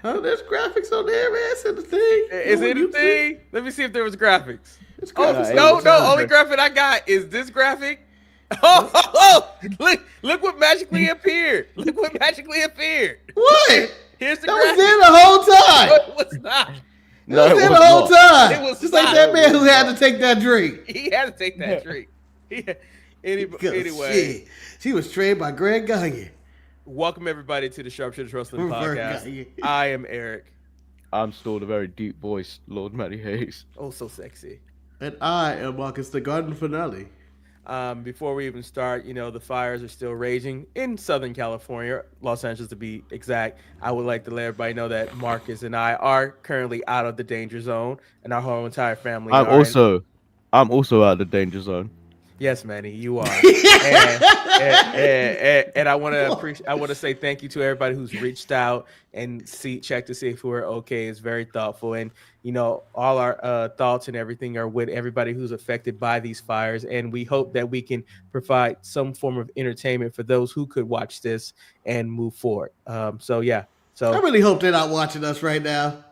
Oh, there's graphics on there, man. It's in the thing. Is it a thing? Let me see if there was graphics. It's Oh graphics. no! Only graphic I got is this graphic. Oh, look what magically appeared. Look what magically appeared. What? Here's the that graphic. was there the whole time. No, it was not. No, it was there the whole time. It was just not. like that man who had to take that drink. He had to take that drink. Anyway, shit. She was trained by Greg Gagne. Welcome everybody to the Sharpshooters Wrestling Podcast. I am Eric. I'm still the very deep voiced Lord Matty Hayes. Oh, so sexy. And I am Marcus, the garden finale. Before we even start, the fires are still raging in Southern California, Los Angeles to be exact. I would like to let everybody know that Marcus and I are currently out of the danger zone, and our whole entire family. I'm also out of the danger zone. Yes, Manny, you are. and I want to say thank you to everybody who's reached out and check to see if we're okay. It's very thoughtful, and all our thoughts and everything are with everybody who's affected by these fires, and we hope that we can provide some form of entertainment for those who could watch this and move forward. So I really hope they're not watching us right now.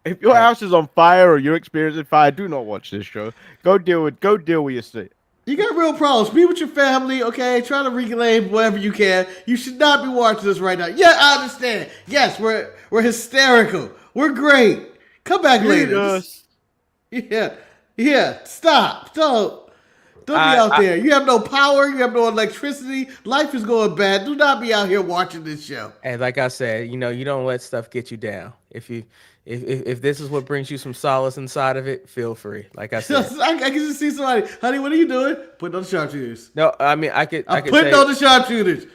If your house is on fire or you're experiencing fire, do not watch this show. Go deal with your shit. You got real problems. Be with your family, okay? Try to reclaim whatever you can. You should not be watching this right now. Yeah, I understand. Yes, we're hysterical. We're great. Come back later. Yeah. Stop. Don't be out there. You have no power. You have no electricity. Life is going bad. Do not be out here watching this show. And like I said, you don't let stuff get you down. If this is what brings you some solace inside of it, feel free. Like I said, I can just see somebody. Honey, what are you doing? Putting on the sharpshooters. No, I mean I could putting on the sharpshooters.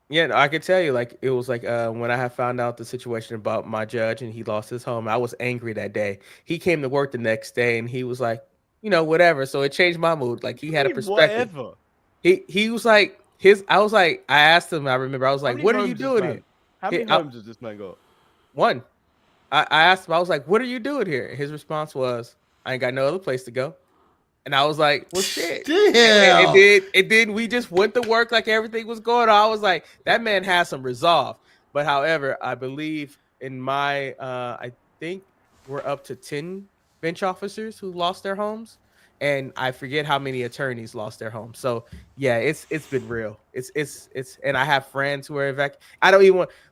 Yeah, no, I could tell you, like it was like when I had found out the situation about my judge and he lost his home. I was angry that day. He came to work the next day and he was like, whatever. So it changed my mood. Like he had a perspective. Whatever. He was like I was like, I asked him. I remember I was like, what are you doing here? How many homes does this man got? One. I asked him, I was like, what are you doing here? His response was, I ain't got no other place to go. And I was like, well, shit. Damn. And then we just went to work like everything was going on. I was like, that man has some resolve. But however, I believe in my, I think we're up to 10 bench officers who lost their homes. And I forget how many attorneys lost their homes. So yeah, it's been real. It's and I have friends who are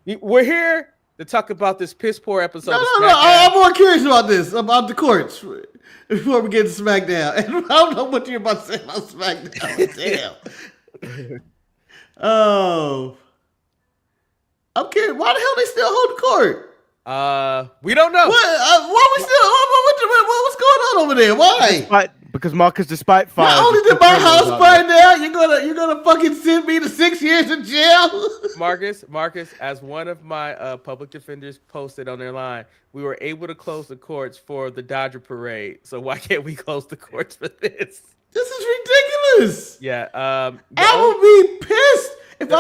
we're here to talk about this piss poor episode. No. I'm more curious about this, about the courts, before we get to SmackDown. And I don't know what you're about to say about SmackDown. Damn. Oh. I'm curious. Why the hell they still hold the court? We don't know. Why we still? What's going on over there? Why? Because Marcus, despite fire, not only did my house burn down, you're gonna fucking send me to 6 years in jail. Marcus, as one of my public defenders posted on their line, we were able to close the courts for the Dodger parade. So why can't we close the courts for this? This is ridiculous. Yeah. I would be pissed if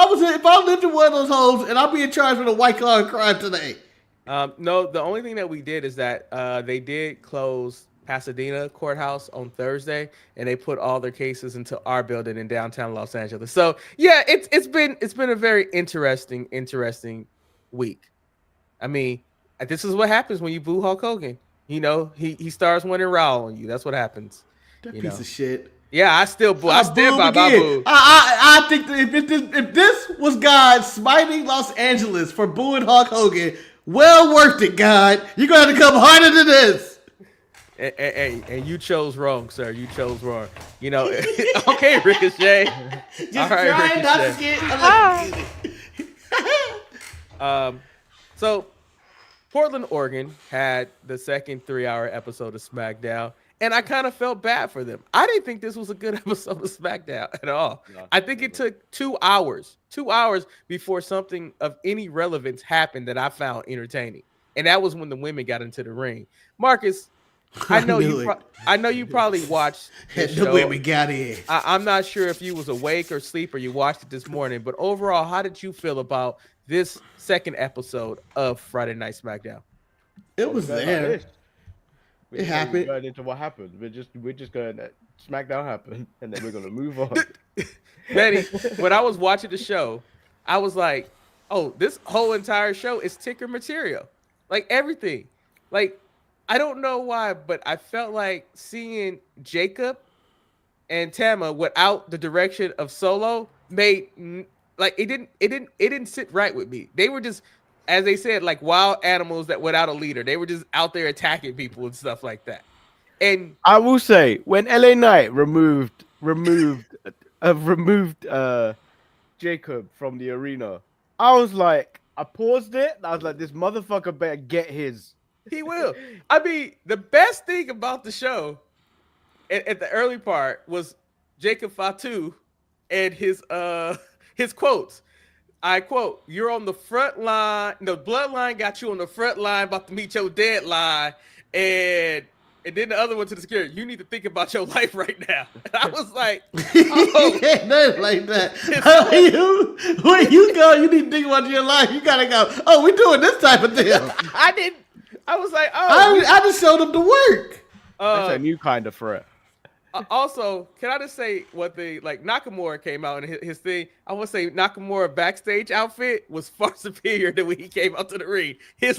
I lived in one of those homes and I'd be in charge with a white collar crime today. No, the only thing that we did is that they did close Pasadena courthouse on Thursday, and they put all their cases into our building in downtown Los Angeles. So yeah, it's been a very interesting week. I mean, this is what happens when you boo Hulk Hogan. He starts winning Raw on you. That's what happens. That piece of shit. Yeah, I stand by my boo. I think that if this was God smiting Los Angeles for booing Hulk Hogan, well worth it, God. You're gonna have to come harder than this. And you chose wrong, sir. You chose wrong. Okay, Ricochet. Just all right, trying not to get. So Portland, Oregon had the second 3-hour episode of SmackDown, and I kind of felt bad for them. I didn't think this was a good episode of SmackDown at all. No, I think it took 2 hours before something of any relevance happened that I found entertaining, and that was when the women got into the ring. Marcus, I know you probably watched this show. The way we got in. I'm not sure if you was awake or asleep or you watched it this morning, but overall, how did you feel about this second episode of Friday Night SmackDown? It was there. It happened. Going into what happened. We're just going to SmackDown happened, and then we're gonna move on. Manny, when I was watching the show, I was like, "Oh, this whole entire show is ticker material." Like everything. Like I don't know why, but I felt like seeing Jacob and Tama without the direction of Solo like it didn't sit right with me. They were just, as they said, like wild animals that without a leader. They were just out there attacking people and stuff like that. And I will say, when LA Knight removed Jacob from the arena, I was like, I paused it. And I was like, this motherfucker better get his. he will. I mean, the best thing about the show at the early part was Jacob Fatu and his quotes. I quote, "You're on the front line. The bloodline got you on the front line, about to meet your deadline." And then the other one to the security, "You need to think about your life right now." And I was like, "Oh, Nothing like that. When you go, you need to think about your life. You gotta go. Oh, we're doing this type of deal. I didn't." I was like, "Oh, I just showed them the work." That's a new kind of threat. Also, can I just say what Nakamura came out and his thing? I want to say Nakamura backstage outfit was far superior than when he came out to the ring. His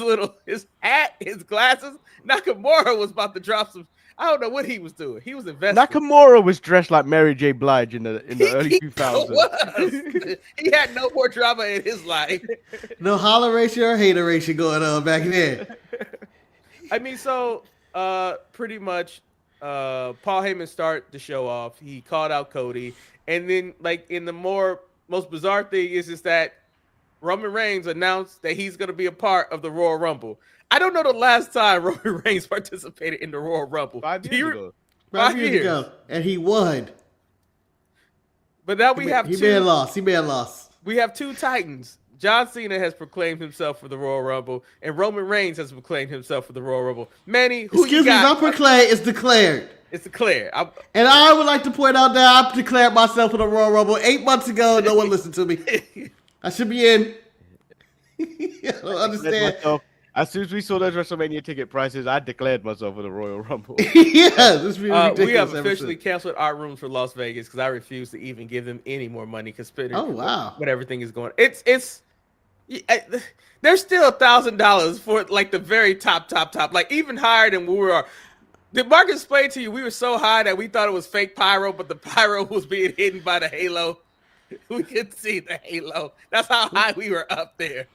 hat, his glasses. Nakamura was about to drop some. I don't know what he was doing. He was invested. Nakamura was dressed like Mary J. Blige in the early 2000s. He had no more drama in his life. No holler ratio or hater ratio going on back then. I mean, so pretty much. Paul Heyman started the show off. He called out Cody, and then in the most bizarre thing is that Roman Reigns announced that he's going to be a part of the Royal Rumble. I don't know the last time Roman Reigns participated in the Royal Rumble. 5 years ago. 5 years ago, and he won. But now we have He may have lost. We have two Titans. John Cena has proclaimed himself for the Royal Rumble, and Roman Reigns has proclaimed himself for the Royal Rumble. Manny, who Excuse you got? me, not proclaimed. It's declared. It's declared. And I would like to point out that I declared myself for the Royal Rumble 8 months ago, and no one listened to me. I should be in. I don't understand. As soon as we saw those WrestleMania ticket prices, I declared myself for the Royal Rumble. Yeah, this is ridiculous. We have officially canceled our rooms for Las Vegas because I refuse to even give them any more money. Considering what everything is going. There's still $1,000 for the very top. Like even higher than we were. Did Mark explain to you we were so high that we thought it was fake pyro, but the pyro was being hidden by the halo? We could see the halo. That's how high we were up there.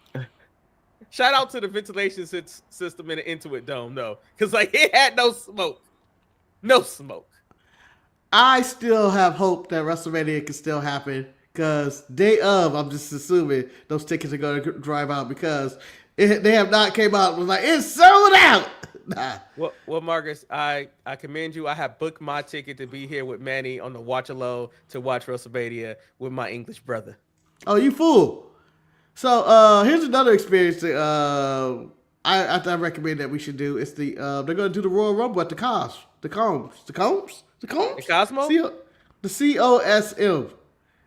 Shout out to the ventilation system in the Intuit Dome, though, because it had no smoke. No smoke. I still have hope that WrestleMania can still happen because day of, I'm just assuming those tickets are going to drive out because they have not came out and was like, it's sold out. Nah. Well, Marcus, I commend you. I have booked my ticket to be here with Manny on the watch alone to watch WrestleMania with my English brother. Oh, you fool. So here's another experience that I recommend that we should do. It's they're going to do the Royal Rumble at the Cosmos. The Cosmos? The Cosmos? The COSM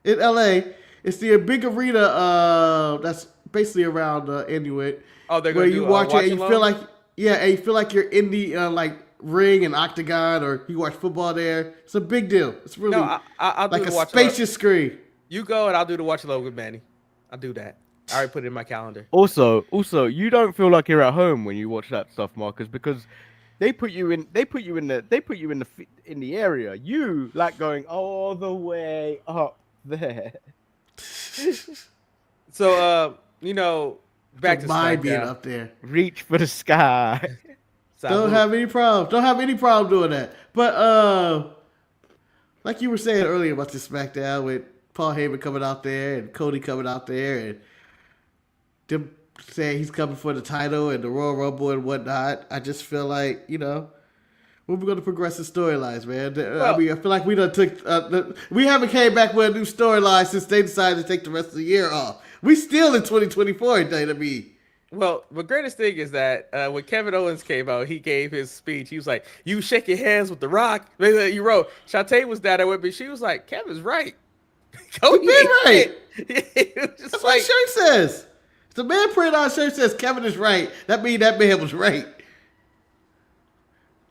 in LA. It's the big arena that's basically around Inuit. Oh, they're where going to you do watch it and you alone? feel like and you feel like you're in the ring and octagon, or you watch football there. It's a big deal. It's really I'll do like the a watch spacious screen. You go and I'll do the watch alone with Manny. I'll do that. I already put it in my calendar. Also, you don't feel like you're at home when you watch that stuff, Marcus, because they put you in the area. You like going all the way up there. So back to mind being SmackDown. up there. Reach for the sky. Don't have any problem. Don't have any problem doing that. But like you were saying earlier about the SmackDown with Paul Heyman coming out there and Cody coming out there and them saying he's coming for the title and the Royal Rumble and whatnot, I just feel like, when we're going to progress the storylines, man. I feel like we haven't came back with a new storyline since they decided to take the rest of the year off. We still in 2024 in WWE. Well, the greatest thing is that when Kevin Owens came out, he gave his speech. He was like, "You shake your hands with The Rock." You wrote, Shantae was down there with me. She was like, "Kevin's right." Cody been right. That's what the shirt says. If the man printed on shirt says Kevin is right, that means that man was right.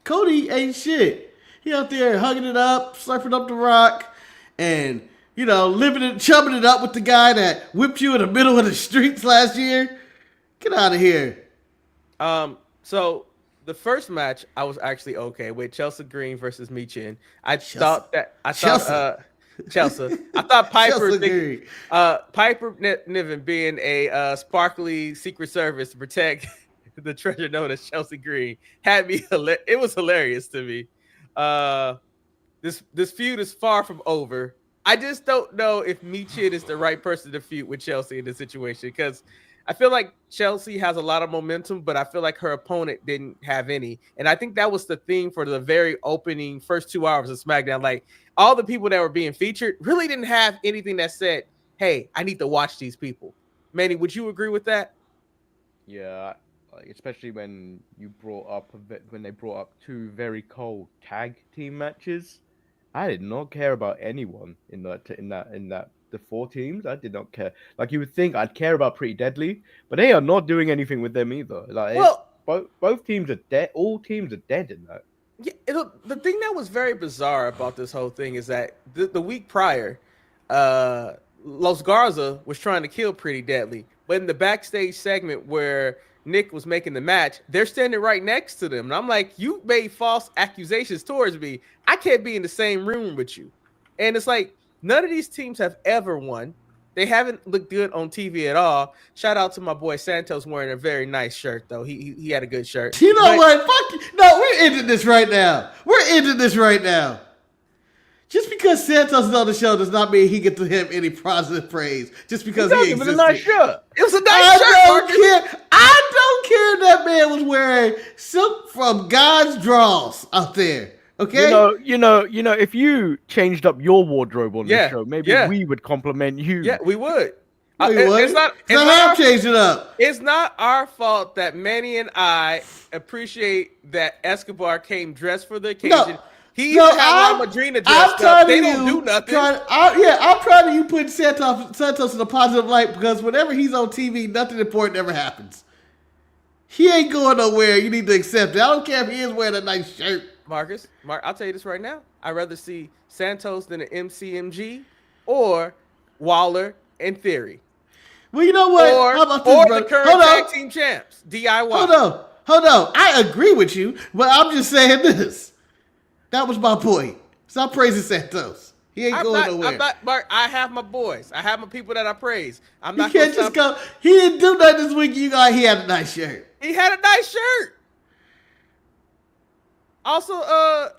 Cody ain't shit. He out there hugging it up, slurping up The Rock, and chubbing it up with the guy that whipped you in the middle of the streets last year. Get out of here. So the first match I was actually okay with Chelsea Green versus Michin. I Chelsea. thought that I Chelsea. thought Chelsea. I thought Piper Chelsea think, Green. Piper Niven being a sparkly Secret Service to protect the treasure known as Chelsea Green had me. It was hilarious to me. This feud is far from over. I just don't know if Michin is the right person to feud with Chelsea in this situation because I feel like Chelsea has a lot of momentum, but I feel like her opponent didn't have any. And I think that was the theme for the very opening first 2 hours of SmackDown. Like all the people that were being featured really didn't have anything that said, hey, I need to watch these people. Manny, would you agree with that? Yeah, especially when they brought up two very cold tag team matches. I did not care about anyone in that the four teams. I did not care. Like you would think I'd care about Pretty Deadly, but they are not doing anything with them either. Like Well, both teams are dead. All teams are dead in that. yeah, the thing that was very bizarre about this whole thing is that the week prior, uh, Los Garza was trying to kill Pretty Deadly, but in the backstage segment where Nick was making the match, they're standing right next to them, and I'm like, you made false accusations towards me. I can't be in the same room with you, and it's like none of these teams have ever won. They haven't looked good on TV at all. Shout out to my boy Santos wearing a very nice shirt, though. He had a good shirt. You know what? Fuck you. No, we're ending this right now. We're ending this right now. Just because Santos is on the show does not mean he gets to him any positive praise. Just because he exists. It was a nice shirt. It was a nice shirt. I don't care if that man was wearing silk from God's draws out there. Okay. You know. If you changed up your wardrobe on this show, maybe we would compliment you. Yeah, we would. It's not changed it up. It's not our fault that Manny and I appreciate that Escobar came dressed for the occasion. No. He even had Madrina dressed up. They don't do nothing. I'm proud of you putting Santos in a positive light because whenever he's on TV, nothing important ever happens. He ain't going nowhere. You need to accept it. I don't care if he is wearing a nice shirt. Mark, I'll tell you this right now. I'd rather see Santos than an MCMG or Waller and Theory. Well, you know what? How about this, brother? The current tag team champs, DIY. Hold on. I agree with you, but I'm just saying this. That was my point. Stop praising Santos. He ain't going nowhere. Mark, I have my boys. I have my people that I praise. I'm not. He can't just go. He didn't do nothing this week. He had a nice shirt. He had a nice shirt. Also,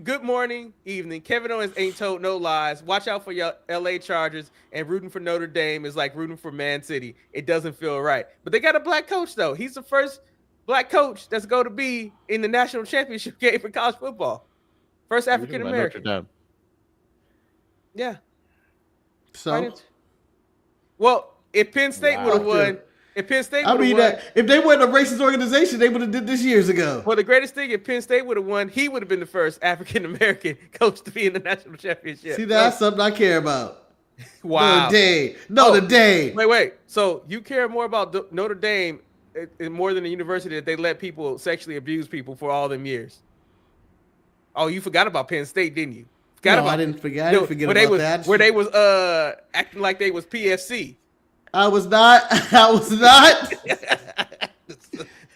good morning, evening. Kevin Owens ain't told no lies. Watch out for your LA Chargers, and rooting for Notre Dame is like rooting for Man City. It doesn't feel right. But they got a black coach, though. He's the first black coach that's going to be in the national championship game for college football. First African American. Yeah. So, well, if Penn State would have won, if they weren't a racist organization, they would have did this years ago. Well, the greatest thing, if Penn State would have won, he would have been the first African American coach to be in the national championship. See, that's something I care about. Wow. Notre Dame. Wait. So you care more about Notre Dame more than the university that they let people sexually abuse people for all them years? Oh, you forgot about Penn State, didn't you? I didn't forget about that. Where they was acting like they was PFC. I was not.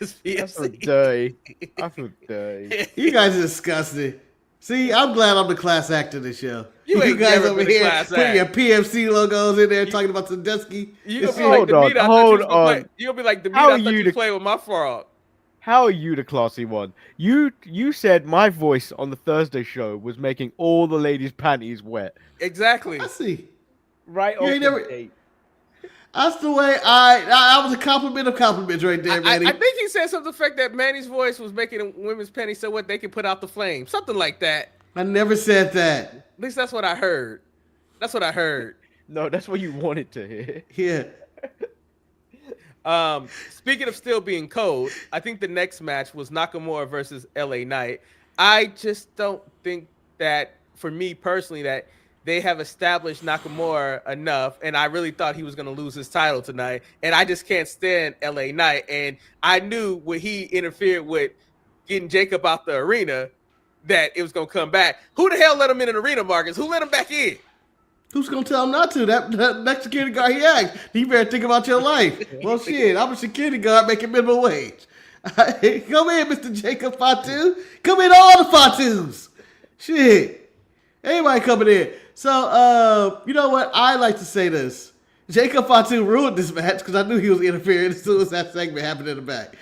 It's PFC. I feel dirty. You guys are disgusting. See, I'm glad I'm the class act of the show. You guys over here putting your PFC logos in there, talking about Sandusky. You gonna be like hold on. You gonna be like the meat I thought you play with my frog. How are you the classy one? You said my voice on the Thursday show was making all the ladies' panties wet. Exactly. I see. Right off the date. That's the way I was a compliment of compliments right there, Manny. I think he said something to the fact that Manny's voice was making women's panties so what they could put out the flame. Something like that. I never said that. At least that's what I heard. No, that's what you wanted to Yeah. hear. Speaking of still being cold, I think the next match was Nakamura versus LA Knight. I just don't think that, for me personally, that they have established Nakamura enough, and I really thought he was going to lose his title tonight, and I just can't stand LA Knight, and I knew when he interfered with getting Jacob out the arena that it was going to come back. Who the hell let him in an arena, Marcus? Who let him back in? Who's going to tell him not to? That next security guard he asked. You better think about your life. Well, shit, I'm a security guard making minimum wage. Come in, Mr. Jacob Fatu. Come in, all the Fatus. Shit. Everybody coming in. So, you know what? I like to say this. Jacob Fatu ruined this match because I knew he was interfering as soon as that segment happened in the back.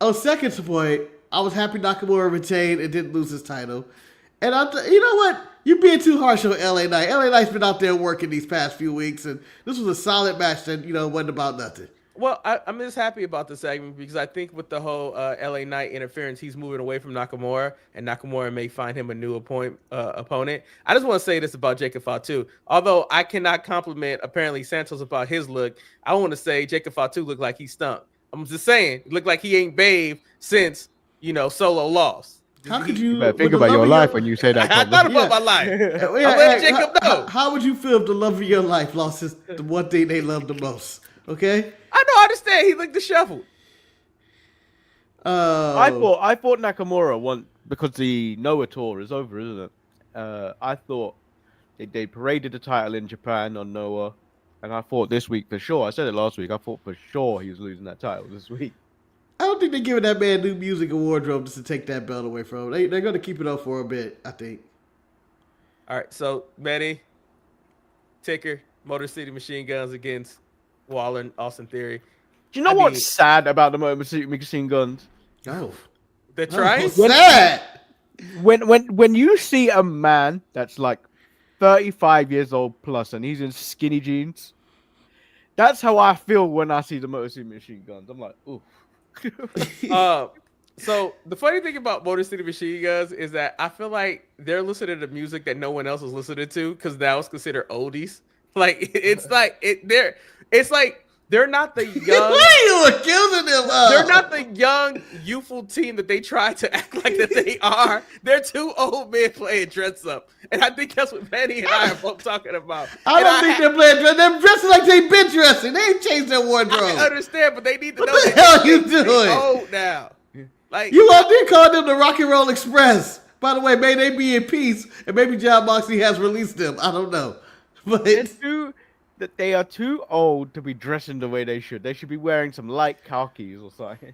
On second point, I was happy Nakamura retained and didn't lose his title. And you know what? You're being too harsh on LA Knight. LA Knight's been out there working these past few weeks, and this was a solid match that, wasn't about nothing. Well, I'm just happy about the segment because I think with the whole LA Knight interference, he's moving away from Nakamura, and Nakamura may find him a new opponent. I just want to say this about Jacob Fatu. Although I cannot compliment apparently Santos about his look, I want to say Jacob Fatu looked like he stunk. I'm just saying, it looked like he ain't bathed since, Solo lost. How could you think about your life when you say that? I thought about my life. I'm letting Jacob know. How would you feel if the love of your life lost the one thing they love the most? Okay? I understand. He looked disheveled. I thought Nakamura won because the Noah tour is over, isn't it? I thought they paraded the title in Japan on Noah, and I thought this week for sure. I said it last week. I thought for sure he was losing that title this week. I don't think they're giving that man new music and wardrobe just to take that belt away from him. They're going to keep it up for a bit, I think. All right, so Manny, Ticker, Motor City Machine Guns against Waller and Austin Theory. Do you know what's sad about the Motor City Machine Guns? No. They're trying? Sad. When you see a man that's like 35 years old plus and he's in skinny jeans, that's how I feel when I see the Motor City Machine Guns. I'm like, ooh. So the funny thing about Motor City Machine Guns is that I feel like they're listening to music that no one else is listening to because that was considered oldies. Like it's like they're not the young. What are you accusing them of? They're not the young, youthful team that they try to act like that they are. They're two old men playing dress up, and I think that's what Manny and I are both talking about. I don't think they're playing dress. They're dressing like they've been dressing. They ain't changed their wardrobe. I understand, but they need to know what the hell you doing? They're old now. Like you out there calling them the Rock and Roll Express. By the way, may they be in peace, and maybe John Moxley has released them. I don't know, but they are too old to be dressing the way they should. They should be wearing some light khakis or something.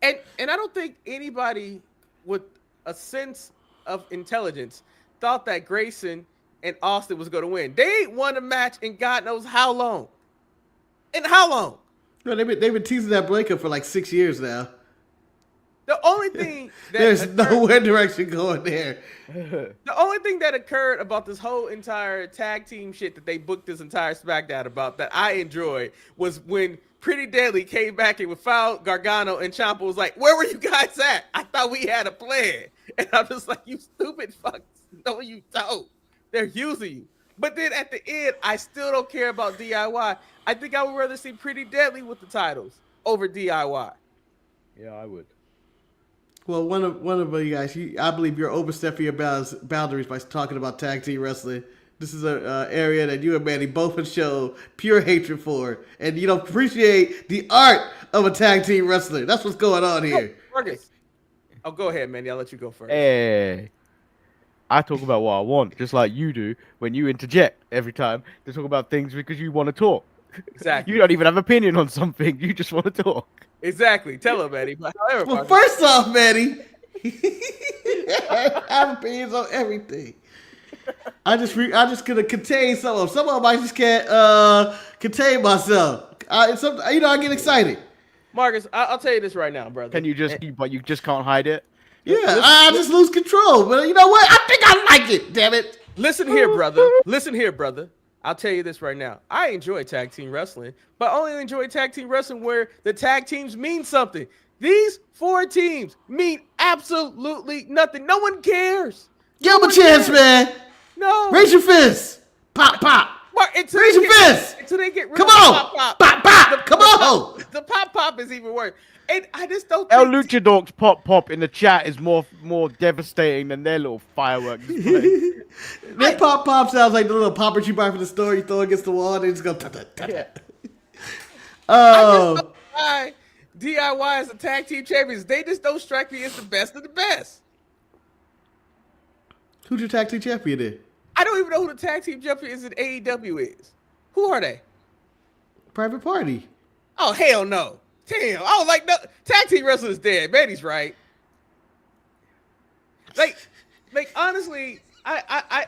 And I don't think anybody with a sense of intelligence thought that Grayson and Austin was going to win. They ain't won a match in God knows how long. And how long? No, they've been teasing that breakup for like 6 years now. The only thing that there's nowhere direction going there. The only thing that occurred about this whole entire tag team shit that they booked this entire SmackDown about that I enjoyed was when Pretty Deadly came back and with Foul, Gargano, and Ciampa was like, "Where were you guys at? I thought we had a plan." And I'm just like, "You stupid fucks! No, you don't. They're using you." But then at the end, I still don't care about DIY. I think I would rather see Pretty Deadly with the titles over DIY. Yeah, I would. Well, one of you guys, I believe you're overstepping your boundaries by talking about tag team wrestling. This is an area that you and Manny both have shown pure hatred for, and you don't appreciate the art of a tag team wrestler. That's what's going on here. Marcus. Oh, go ahead, Manny. I'll let you go first. Hey, I talk about what I want, just like you do when you interject every time to talk about things because you want to talk. Exactly. You don't even have opinion on something. You just want to talk. Exactly. Tell him, Manny. But however, well, first off, Manny, I have opinions on everything. I just gonna contain some of them. Some of them I just can't contain myself. I get excited. Marcus, I'll tell you this right now, brother. Can you just, but you just can't hide it? Yeah, I just lose control. But you know what? I think I like it. Damn it. Listen here, brother. Listen here, brother. I'll tell you this right now. I enjoy tag team wrestling, but I only enjoy tag team wrestling where the tag teams mean something. These 4 teams mean absolutely nothing. No one cares. Give them a chance, man. No. Raise your fist. Pop, pop. Raise your fist. Until they get rid Come of on. the pop, pop, pop. Come on. The pop is even worse. And I just don't El think... Luchador's pop in the chat is more devastating than their little fireworks display. Their pop sounds like the little poppers you buy from the store. You throw against the wall and they just go. I just don't know why DIY as a tag team champions. They just don't strike me as the best of the best. Who's your tag team champion then? I don't even know who the tag team champion is in AEW is. Who are they? Private Party. Oh, hell no. Damn, I was like, no, tag team wrestling is dead. Manny's right. Like honestly, I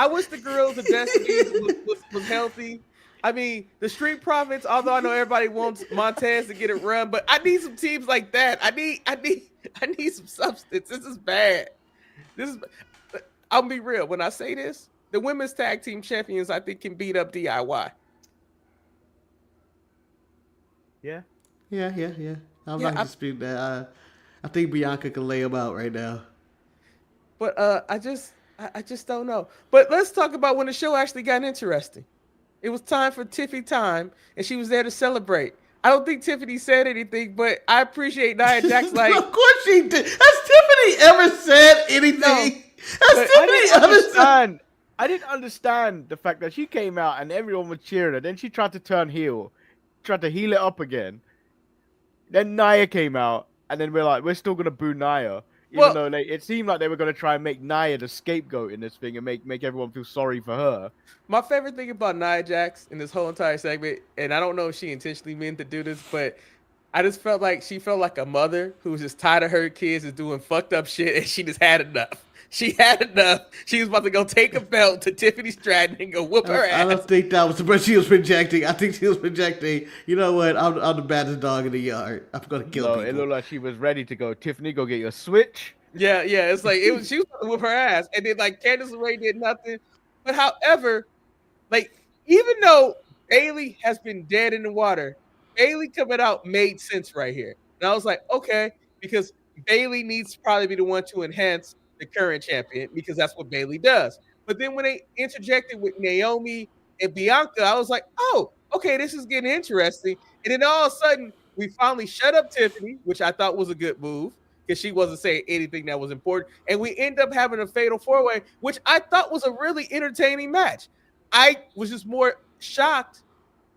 wish the Girls of Destiny was healthy. I mean, the Street Profits, although I know everybody wants Montez to get it run, but I need some teams like that. I need some substance. This is bad. I'll be real. When I say this, the women's tag team champions, I think, can beat up DIY. Yeah. Yeah. I'm not disputing that. I think Bianca can lay them out right now. But I just don't know. But let's talk about when the show actually got interesting. It was time for Tiffy time, and she was there to celebrate. I don't think Tiffany said anything, but I appreciate Nia Jax. Like, of course she did. Has Tiffany ever said anything? No. Has Tiffany ever said? I didn't understand the fact that she came out and everyone was cheering her. Then she tried to turn heel, tried to heel it up again. Then Nia came out, and then we're still gonna boo Nia, even though it seemed like they were gonna try and make Nia the scapegoat in this thing and make everyone feel sorry for her. My favorite thing about Nia Jax in this whole entire segment, and I don't know if she intentionally meant to do this, but I just felt like she felt like a mother who was just tired of her kids is doing fucked up shit, and she just had enough. She had enough. She was about to go take a belt to Tiffany Stratton and go whoop her ass. I don't think that was, but she was projecting. I think she was projecting. You know what? I'm the baddest dog in the yard. I'm gonna kill people. It looked like she was ready to go. Tiffany, go get your switch. Yeah. It's like she was about to whoop her ass, and then like Candice LeRae did nothing. But however, like even though Bayley has been dead in the water, Bayley coming out made sense right here, and I was like, okay, because Bayley needs to probably be the one to enhance the current champion because that's what Bayley does. But then when they interjected with Naomi and Bianca, I was like, oh, okay, this is getting interesting. And then all of a sudden, we finally shut up Tiffany, which I thought was a good move because she wasn't saying anything that was important. And we end up having a fatal four-way, which I thought was a really entertaining match. I was just more shocked,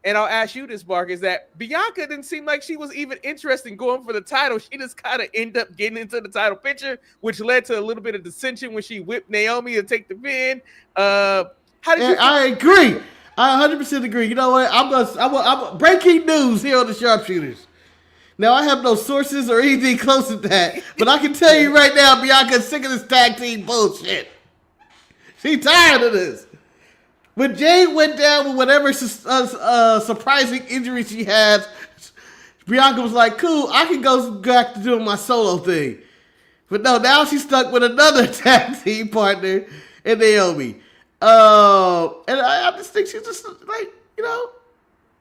and I'll ask you this, Mark, is that Bianca didn't seem like she was even interested in going for the title. She just kind of ended up getting into the title picture, which led to a little bit of dissension when she whipped Naomi to take the pin. How did you? I agree. I 100% agree. You know what? I'm breaking news here on the Sharpshooters. Now, I have no sources or anything close to that, but I can tell you right now, Bianca's sick of this tag team bullshit. She's tired of this. When Jade went down with whatever surprising injury she had, Bianca was like, cool, I can go back to doing my solo thing. But no, now she's stuck with another tag team partner in Naomi. And I just think she's just like, you know,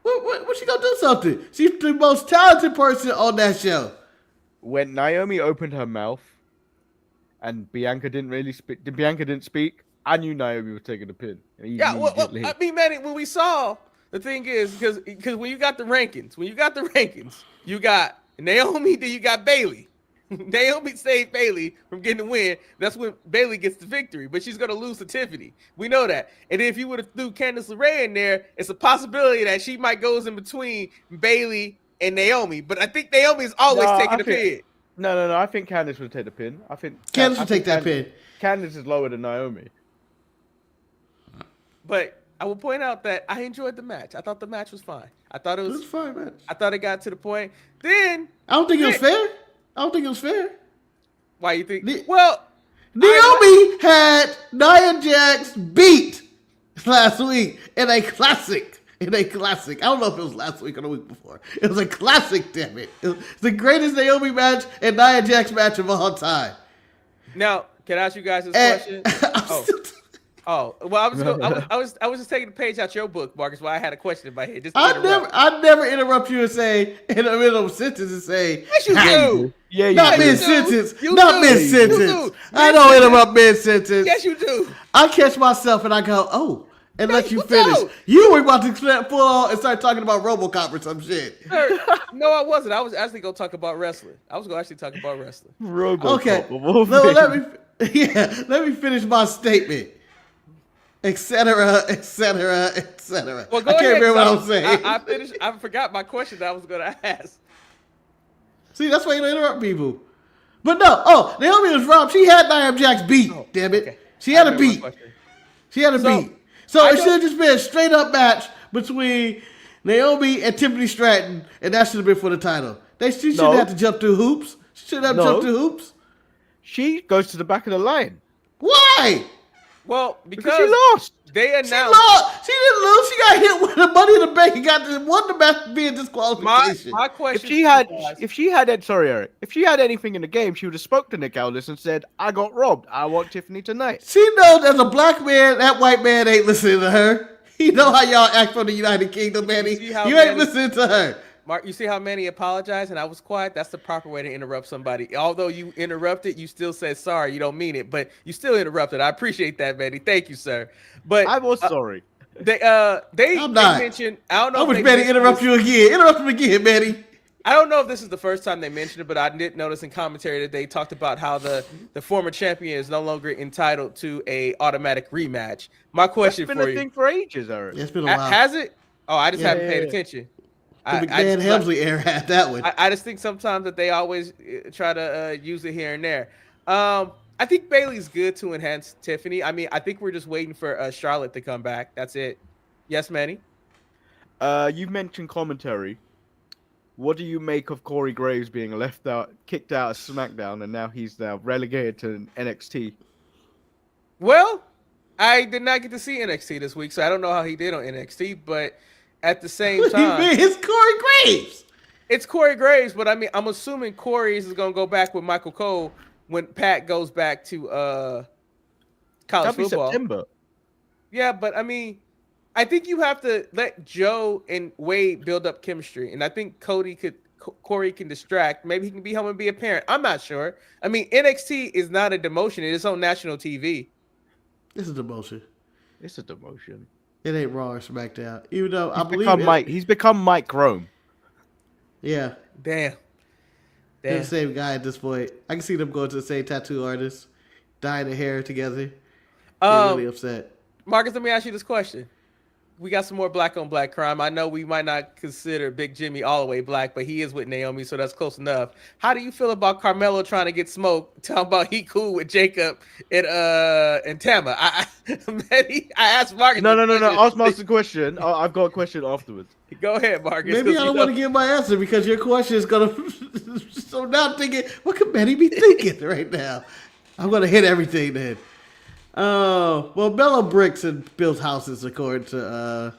what she gonna do something? She's the most talented person on that show. When Naomi opened her mouth and Bianca didn't really speak, Bianca didn't speak, I knew Naomi was taking the pin. Yeah, well, I mean, Manny, when we saw, the thing is, because when you got the rankings, you got Naomi, then you got Bayley. Naomi saved Bayley from getting the win. That's when Bayley gets the victory, but she's going to lose to Tiffany. We know that. And then if you would have threw Candice LeRae in there, it's a possibility that she might go in between Bayley and Naomi. But I think Naomi's always taking the pin. No. I think Candice would take the pin. I think Candice would take that pin. Candice is lower than Naomi. But I will point out that I enjoyed the match. I thought the match was fine. I thought it was fine, man. I thought it got to the point. Then I don't think it was fair. Why you think? Naomi had Nia Jax beat last week in a classic. I don't know if it was last week or the week before. It was a classic, damn it. It was the greatest Naomi match and Nia Jax match of all time. Now, can I ask you guys this question? Well, I was just taking a page out your book, Marcus, while I had a question in my head. I never interrupt you and say in the middle of a sentence and say, yes, you do. Yeah, not mid-sentence. Not mid-sentence. I don't interrupt mid-sentence. Yes, you do. I catch myself and I go, oh, and let you finish. You were about to pull on and start talking about RoboCop or some shit. No, I wasn't. I was actually going to talk about wrestling. RoboCop. Okay. Let me finish my statement. Etc. Well, I can't remember what I was saying. I finished. I forgot my question that I was going to ask. See, that's why you don't interrupt people. But no, Naomi was wrong. She had Nia Jax beat. Damn it, okay. She had a beat. So it should have just been a straight up match between Naomi and Tiffany Stratton, and that should have been for the title. She shouldn't have to jump through hoops. She shouldn't have to jump through hoops. She goes to the back of the line. Why? Well, because she lost. She lost. She didn't lose. She got hit with the Money in the Bank and won the match being disqualification. My question. If she had anything in the game, she would have spoke to Nick Aldis and said, "I got robbed. I want Tiffany tonight." She knows as a black man, that white man ain't listening to her. He know how y'all act for the United Kingdom, Manny. You ain't listening to her. Mark, you see how Manny apologized and I was quiet? That's the proper way to interrupt somebody. Although you interrupted, you still said sorry. You don't mean it, but you still interrupted. I appreciate that, Manny. Thank you, sir. But I was sorry. They mentioned. I don't know. I wish Manny interrupt you again. Interrupt him again, Manny. I don't know if this is the first time they mentioned it, but I did notice in commentary that they talked about how the former champion is no longer entitled to a automatic rematch. My question for you. It's been a thing for ages, Eric. It's been a while. Has it? Oh, I just haven't paid attention. The McMahon Helmsley era had that one. I just think sometimes that they always try to use it here and there. I think Bayley's good to enhance Tiffany. I mean, I think we're just waiting for Charlotte to come back. That's it. Yes, Manny? You've mentioned commentary. What do you make of Corey Graves being kicked out of SmackDown, and now he's relegated to NXT? Well, I did not get to see NXT this week, so I don't know how he did on NXT, but at the same time, it's Corey Graves. It's Corey Graves, but I mean, I'm assuming Corey is going to go back with Michael Cole when Pat goes back to college football. September. Yeah, but I mean, I think you have to let Joe and Wade build up chemistry, and I think Corey can distract. Maybe he can be home and be a parent. I'm not sure. I mean, NXT is not a demotion; it is on national TV. This is a demotion. It's a demotion. It ain't Raw or SmackDown. Even though he's become Mike Rome. Yeah. Damn. They're the same guy at this point. I can see them going to the same tattoo artist, dyeing their hair together. They're really upset. Marcus, let me ask you this question. We got some more black on black crime. I know we might not consider Big Jimmy all the way black, but he is with Naomi, so that's close enough. How do you feel about Carmelo trying to get smoked? Talking about he cool with Jacob and Tama. I asked Marcus. No. Ask Marcus the question. I've got a question afterwards. Go ahead, Marcus. Maybe I don't want to give my answer because your question is gonna. So now I'm thinking, what could Manny be thinking right now? I'm gonna hit everything then. Well, Bello bricks and builds houses according to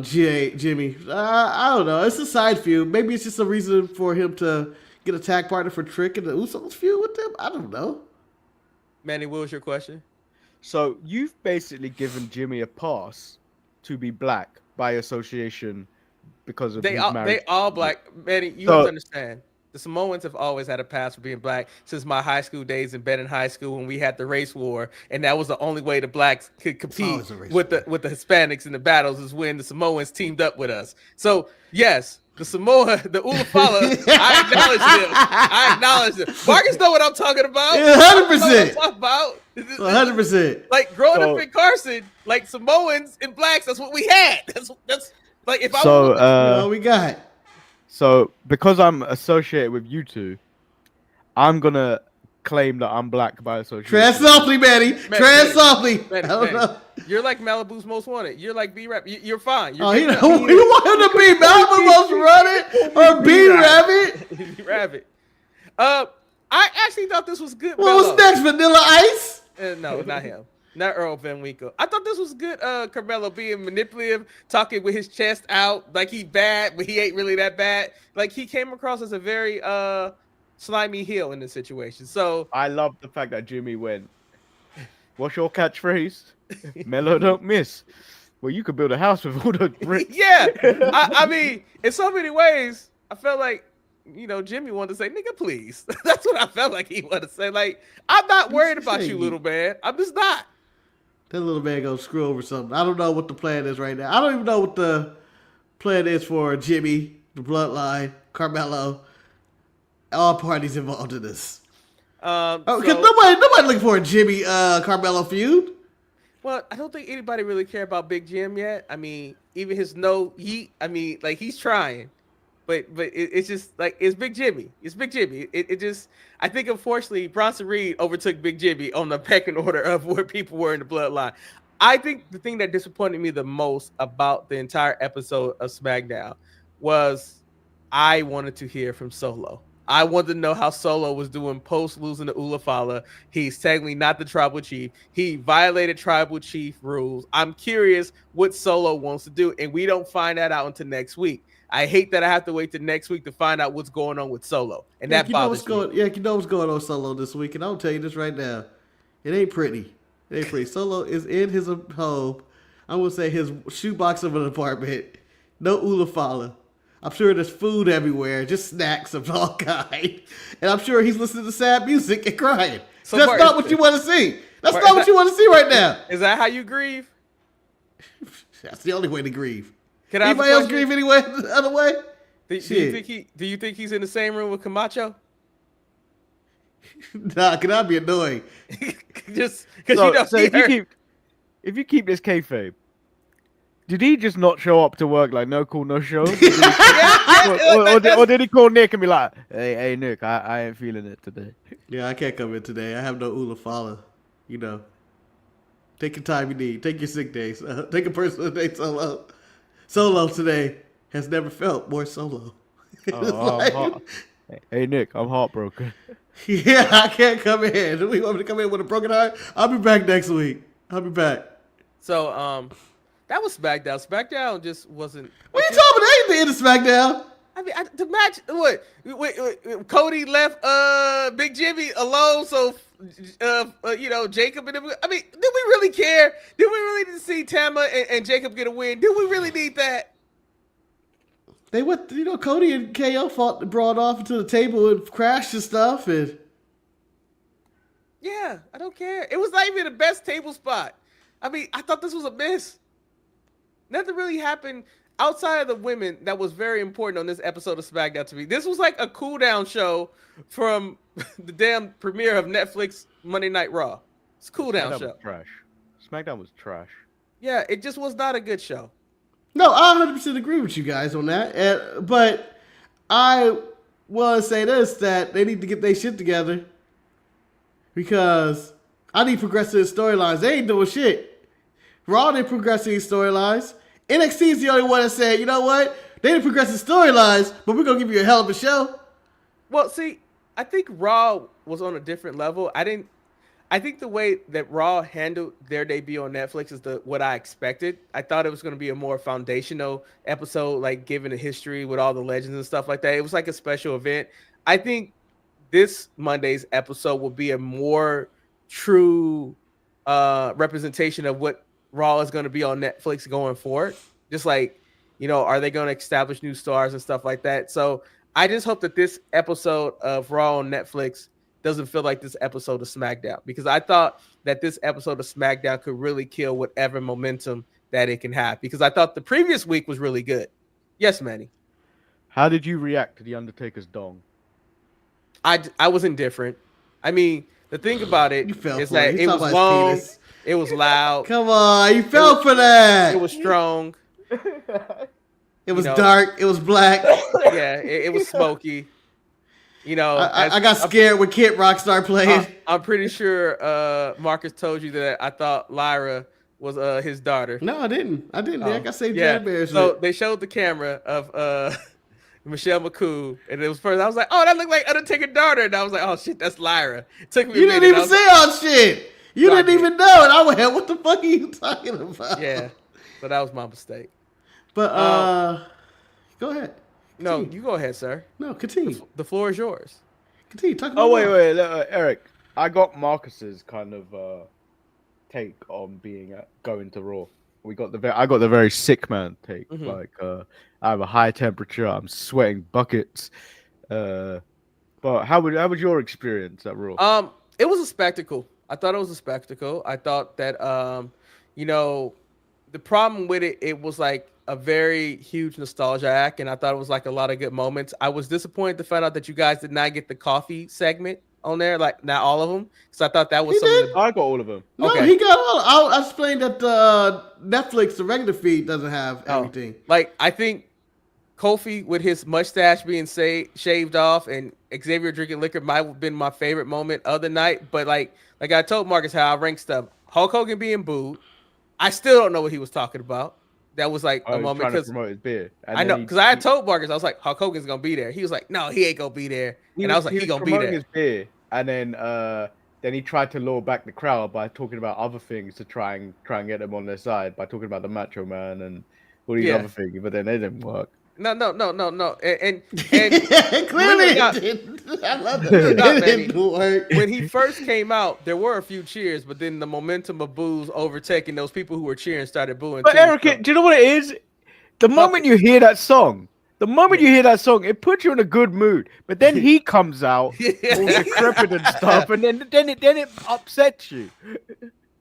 Jimmy. I don't know. It's a side feud. Maybe it's just a reason for him to get a tag partner for Trick and the Usos feud with them. I don't know. Manny, what was your question? So you've basically given Jimmy a pass to be black by association because of his marriage. They all black. Manny, you have to understand. The Samoans have always had a pass for being black since my high school days in Benton High School when we had the race war, and that was the only way the blacks could compete with the Hispanics in the battles is when the Samoans teamed up with us. So yes, the Ulafala, I acknowledge them. Marcus know what I'm talking about. 100%. 100%. Like growing up in Carson, like Samoans and blacks, that's what we had. That's like if we got. So, because I'm associated with you two, I'm going to claim that I'm black by association. Tread softly, Manny. Tread softly. I don't know. You're like Malibu's Most Wanted. You're like B-Rap. You're fine. You want him to be Malibu's Most Wanted or B-Rabbit? B-Rabbit. I actually thought this was good. What was next, Vanilla Ice? No, not him. Not Earl Van Winkle. I thought this was good. Carmelo being manipulative, talking with his chest out, like he bad, but he ain't really that bad. Like he came across as a very slimy heel in this situation. So I love the fact that Jimmy went, "What's your catchphrase? Melo don't miss." Well, you could build a house with all those bricks. Yeah, I mean, in so many ways, I felt like Jimmy wanted to say, "Nigga, please." That's what I felt like he wanted to say. Like, I'm not worried about you, little man. I'm just not. That little man gonna screw over something. I don't know what the plan is right now. I don't even know what the plan is for Jimmy, the Bloodline, Carmelo, all parties involved in this. Because nobody looking for a Jimmy Carmelo feud. Well, I don't think anybody really care about Big Jim yet. I mean, even his he's trying. But it's just like it's Big Jimmy. It's Big Jimmy. It just I think unfortunately Bronson Reed overtook Big Jimmy on the pecking order of where people were in the Bloodline. I think the thing that disappointed me the most about the entire episode of SmackDown was I wanted to hear from Solo. I wanted to know how Solo was doing post losing to Ulafala. He's technically not the tribal chief. He violated tribal chief rules. I'm curious what Solo wants to do, and we don't find that out until next week. I hate that I have to wait till next week to find out what's going on with Solo, and that bothers me. Yeah, you know what's going on Solo this week, and I'll tell you this right now. It ain't pretty. It ain't pretty. Solo is in his home. I'm gonna say his shoebox of an apartment. No Ulafala. I'm sure there's food everywhere, just snacks of all kind. And I'm sure he's listening to sad music and crying. So that's not what you want to see. That's not what you want to see right now. Is that how you grieve? That's the only way to grieve. Can I Anybody else grieve anyway? The other way? Do you think he's in the same room with Camacho? Nah, could I be annoying? Just because so if you keep this kayfabe, did he just not show up to work like no call, no show? Or did he call Nick and be like, hey Nick, I ain't feeling it today. Yeah, I can't come in today. I have no Ulafala. You know, take your time you need. Take your sick days. Take a personal day solo. Solo today has never felt more solo. Hey Nick, I'm heartbroken. Yeah, I can't come in. Do we want me to come in with a broken heart? I'll be back next week. I'll be back. So, that was SmackDown. SmackDown just wasn't. What are you talking about? Ain't the end of SmackDown. I mean, the match. Wait, Cody left Big Jimmy alone, so Jacob and I mean, did we really care? Did we really need to see Tama and Jacob get a win? Did we really need that? They went, Cody and KO brought off to the table and crashed and stuff, and yeah, I don't care. It was not even the best table spot. I mean, I thought this was a miss. Nothing really happened outside of the women that was very important on this episode of SmackDown to me. This was like a cool down show from the damn premiere of Netflix Monday Night Raw. It's a cool down show. Was trash. SmackDown was trash. Yeah, it just was not a good show. No, I 100% agree with you guys on that. But I want to say this, that they need to get their shit together because I need progressive storylines. They ain't doing shit. Raw didn't progress these storylines. NXT is the only one that said, you know what? They didn't progress the storylines, but we're going to give you a hell of a show. Well, see, I think Raw was on a different level. I think the way that Raw handled their debut on Netflix is what I expected. I thought it was going to be a more foundational episode, like given the history with all the legends and stuff like that. It was like a special event. I think this Monday's episode will be a more true representation of what Raw is going to be on Netflix going forward. Just like, are they going to establish new stars and stuff like that? So I just hope that this episode of Raw on Netflix doesn't feel like this episode of SmackDown, because I thought that this episode of SmackDown could really kill whatever momentum that it can have, because I thought the previous week was really good. Yes, Manny. How did you react to The Undertaker's dong? I was indifferent. I mean, the thing about it is that it was long, it was loud. Come on, you fell for that. It was strong. It was dark. It was black. Yeah, it was smoky. I got scared when Kid Rock started playing. I'm pretty sure Marcus told you that I thought Lyra was his daughter. No, I didn't. Nick. I saved yeah. embarrassment. So they showed the camera of Michelle McCool, and it was first. I was like, oh, that looked like Undertaker's daughter, and I was like, oh shit, that's Lyra. It took me. You didn't even say all shit. You didn't even know, and I went, what the fuck are you talking about? Yeah, so that was my mistake. But go ahead. No, you go ahead, sir. No, continue. The floor is yours. Continue. Talk about. Oh wait, Eric. I got Marcus's kind of take on going to Raw. I got the very sick man take. Mm-hmm. Like I have a high temperature. I'm sweating buckets. But how was your experience at Raw? It was a spectacle. I thought it was a spectacle. I thought that the problem with it was like a very huge nostalgia act, and I thought it was like a lot of good moments. I was disappointed to find out that you guys did not get the coffee segment on there, like not all of them, because I thought that was I got all of them. No, okay. He got all. I explained that Netflix, the regular feed, doesn't have everything. Like I think Kofi with his mustache being shaved off and Xavier drinking liquor might have been my favorite moment of the night. But like I told Marcus how I rank stuff: Hulk Hogan being booed, I still don't know what he was talking about. That was like a He's moment trying to because promote his beer. And I then know because I had told Marcus, I was like, Hulk Hogan's gonna be there. He was like, no, he ain't gonna be there. And I was like, he gonna be promoting there. his beer, and then he tried to lure back the crowd by talking about other things to try and get them on their side by talking about the Macho Man and all these other things, but then they didn't work. No. And Clearly it didn't. I love that. It didn't work. When he first came out, there were a few cheers, but then the momentum of boos overtaking those people who were cheering started booing. But too, Eric, so. do you know what it is? The moment you hear that song, it puts you in a good mood. But then he comes out, all decrepit and stuff, and then it upsets you.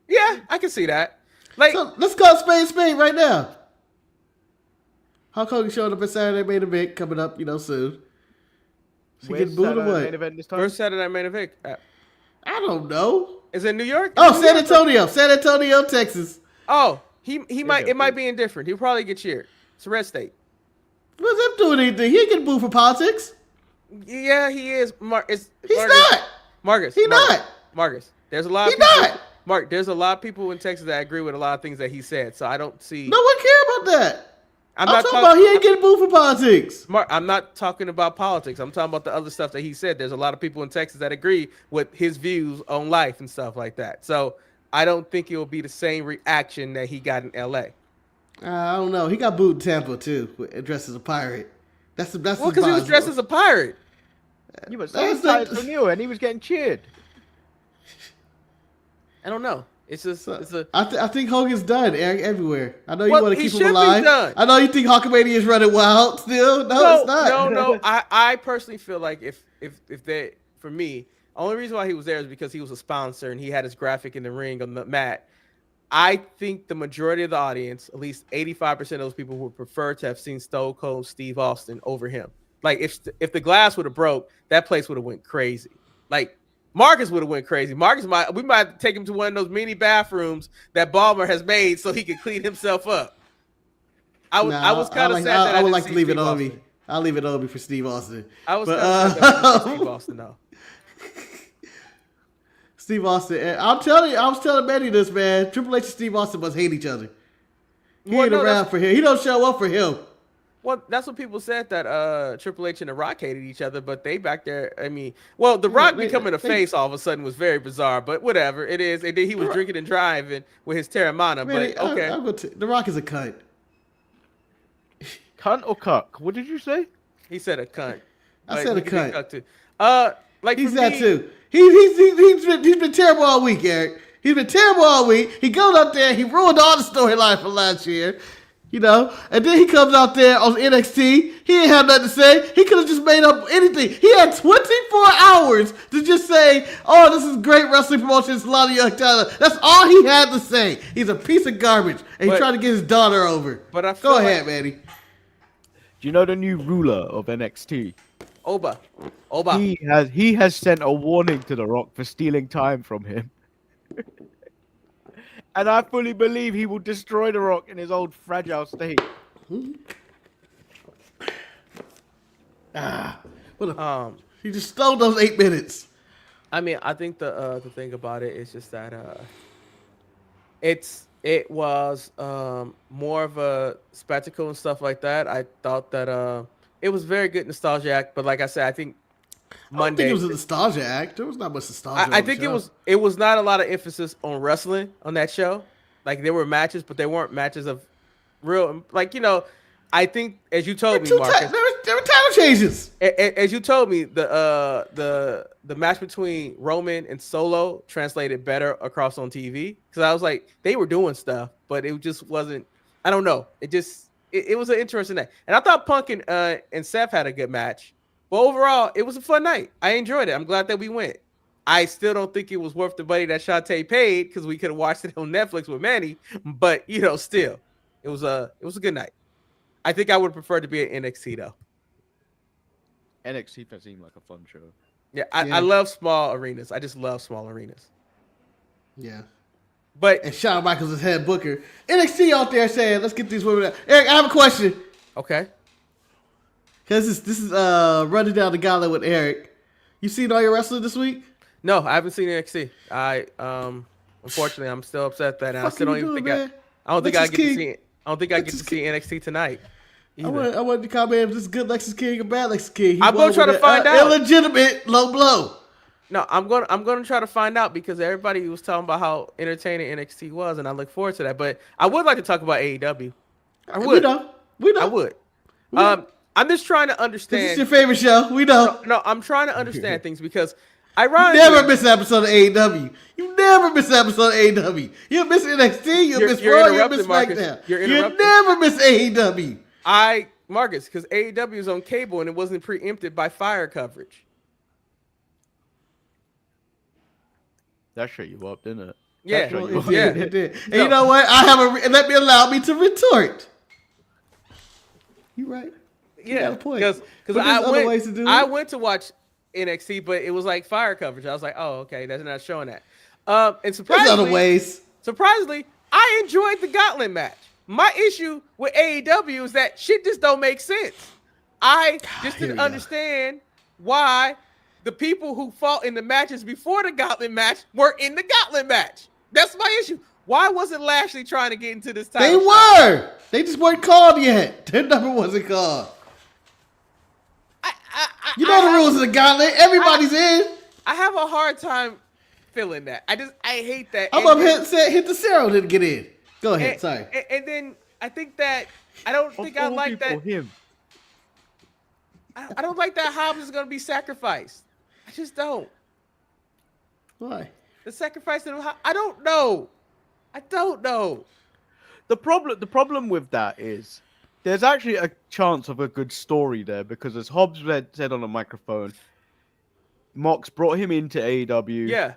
Yeah, I can see that. Like, so let's call Spade right now. Hulk Hogan showed up at Saturday Main Event coming up, soon. So Where's get booed Saturday away. Main Event this time? first Saturday Main Event. I don't know. Is it New York? Oh, San Antonio, Texas. Oh, he might. It might be indifferent. He'll probably get cheered. It's a red state. What's him doing anything? He ain't getting booed for politics. Yeah, he is. He's not. Marcus. He's not. Marcus. There's a lot. He's not. Mark, there's a lot of people in Texas that agree with a lot of things that he said. So I don't see. No one care about that. I'm not talking about he ain't getting booed for politics. Mark, I'm not talking about politics. I'm talking about the other stuff that he said. There's a lot of people in Texas that agree with his views on life and stuff like that. So I don't think it will be the same reaction that he got in L.A. I don't know. He got booed in Tampa too, dressed as a pirate. That's because he was dressed as a pirate. You were so new, and he was getting cheered. I don't know. It's just I think Hogan's done, Eric, everywhere. I know you Well, want to he keep him should be alive. done. I know you think Hulkamania is running wild still. No, it's not. No. I personally feel like if they, for me, only reason why he was there is because he was a sponsor and he had his graphic in the ring on the mat. I think the majority of the audience, at least 85% of those people, would prefer to have seen Stone Cold Steve Austin over him. Like if the glass would have broke, that place would have went crazy. Like Marcus would have went crazy. We might take him to one of those mini bathrooms that Ballmer has made so he could clean himself up. I was kind of sad that I would like to leave it on me. I'll leave it on me for Steve Austin. I was kind of sad that for Steve Austin though. Steve Austin, I was telling Manny this, man. Triple H and Steve Austin must hate each other. He ain't around for him. He don't show up for him. Well, that's what people said, that Triple H and The Rock hated each other, but they back there. I mean, well, The Rock becoming a face all of a sudden was very bizarre, but whatever it is. And then he was drinking and driving with his Terramana. But okay, The Rock is a cunt. Cunt or cuck? What did you say? He said a cunt. I said a cunt. Too. Like he's that too. He's been terrible all week, Eric. He's been terrible all week. He goes up there, he ruined all the storyline from last year. And then he comes out there on NXT. He ain't have nothing to say. He could have just made up anything. He had 24 hours to just say, "Oh, this is great wrestling promotion. It's a lot of young talent." That's all he had to say. He's a piece of garbage, and he's trying to get his daughter over. But go ahead, Manny. Do you know the new ruler of NXT? Oba. He has sent a warning to The Rock for stealing time from him. And I fully believe he will destroy The Rock in his old fragile state. He just stole those 8 minutes. I mean, I think the thing about it is just that it was more of a spectacle and stuff like that. I thought that it was very good nostalgia act, but like I said, I think Monday. I think it was a nostalgia act. There was not much nostalgia. I think it was not a lot of emphasis on wrestling on that show. Like there were matches, but they weren't matches of real. Like I think as you told me, Marcus, there were title changes. As you told me, the match between Roman and Solo translated better across on TV because I was like they were doing stuff, but it just wasn't. I don't know. It was an interesting night, and I thought Punk and Seth had a good match. But overall, it was a fun night. I enjoyed it. I'm glad that we went. I still don't think it was worth the money that Shantae paid because we could have watched it on Netflix with Manny. But still, it was a good night. I think I would prefer to be at NXT though. NXT seemed like a fun show. Yeah, I love small arenas. I just love small arenas. Yeah. But and Shawn Michaels is head booker. NXT out there saying, "Let's get these women out." Eric, I have a question. Okay. Because this is running down the gauntlet with Eric. You seen all your wrestling this week? No, I haven't seen NXT. Unfortunately, I'm still upset that I still don't even think I don't think I Lexus get to King. see it. I don't think I get to Lexus see NXT tonight. I want to comment if this is good Lexus King or bad Lexus King. I'm gonna try to find out. Illegitimate low blow. No, I'm gonna try to find out because everybody was talking about how entertaining NXT was, and I look forward to that. But I would like to talk about AEW. I would. We know. I would. I'm just trying to understand. This is your favorite show. We know. No, I'm trying to understand things because You ironically, never miss an episode of AEW. You never miss an episode of AEW. You'll miss NXT. You'll miss Raw. You'll miss SmackDown. You never miss AEW. Marcus, because AEW is on cable and it wasn't preempted by Fire coverage. That shut you up, didn't it? Yeah, It did. And you know what? Allow me to retort. You right. You got a point. Because I went to watch NXT, but it was like Fire coverage. I was like, oh, okay, that's not showing that. And There's other ways. Surprisingly, I enjoyed the Gauntlet match. My issue with AEW is that shit just don't make sense. I just didn't understand why the people who fought in the matches before the Gauntlet match were in the Gauntlet match. That's my issue. Why wasn't Lashley trying to get into this title? They were. They just weren't called yet. Their number wasn't called. You know the rules of the Gauntlet. Everybody's in. I have a hard time feeling that. I hate that. I'm up here hit the zero didn't get in. Go ahead. Sorry. And then I think that I don't think I like that. I don't like that Hobbs is going to be sacrificed. I just don't. Why? The sacrifice of I don't know. I don't know. The problem with that is there's actually a chance of a good story there because as Hobbs said on a microphone, Mox brought him into AEW. Yeah.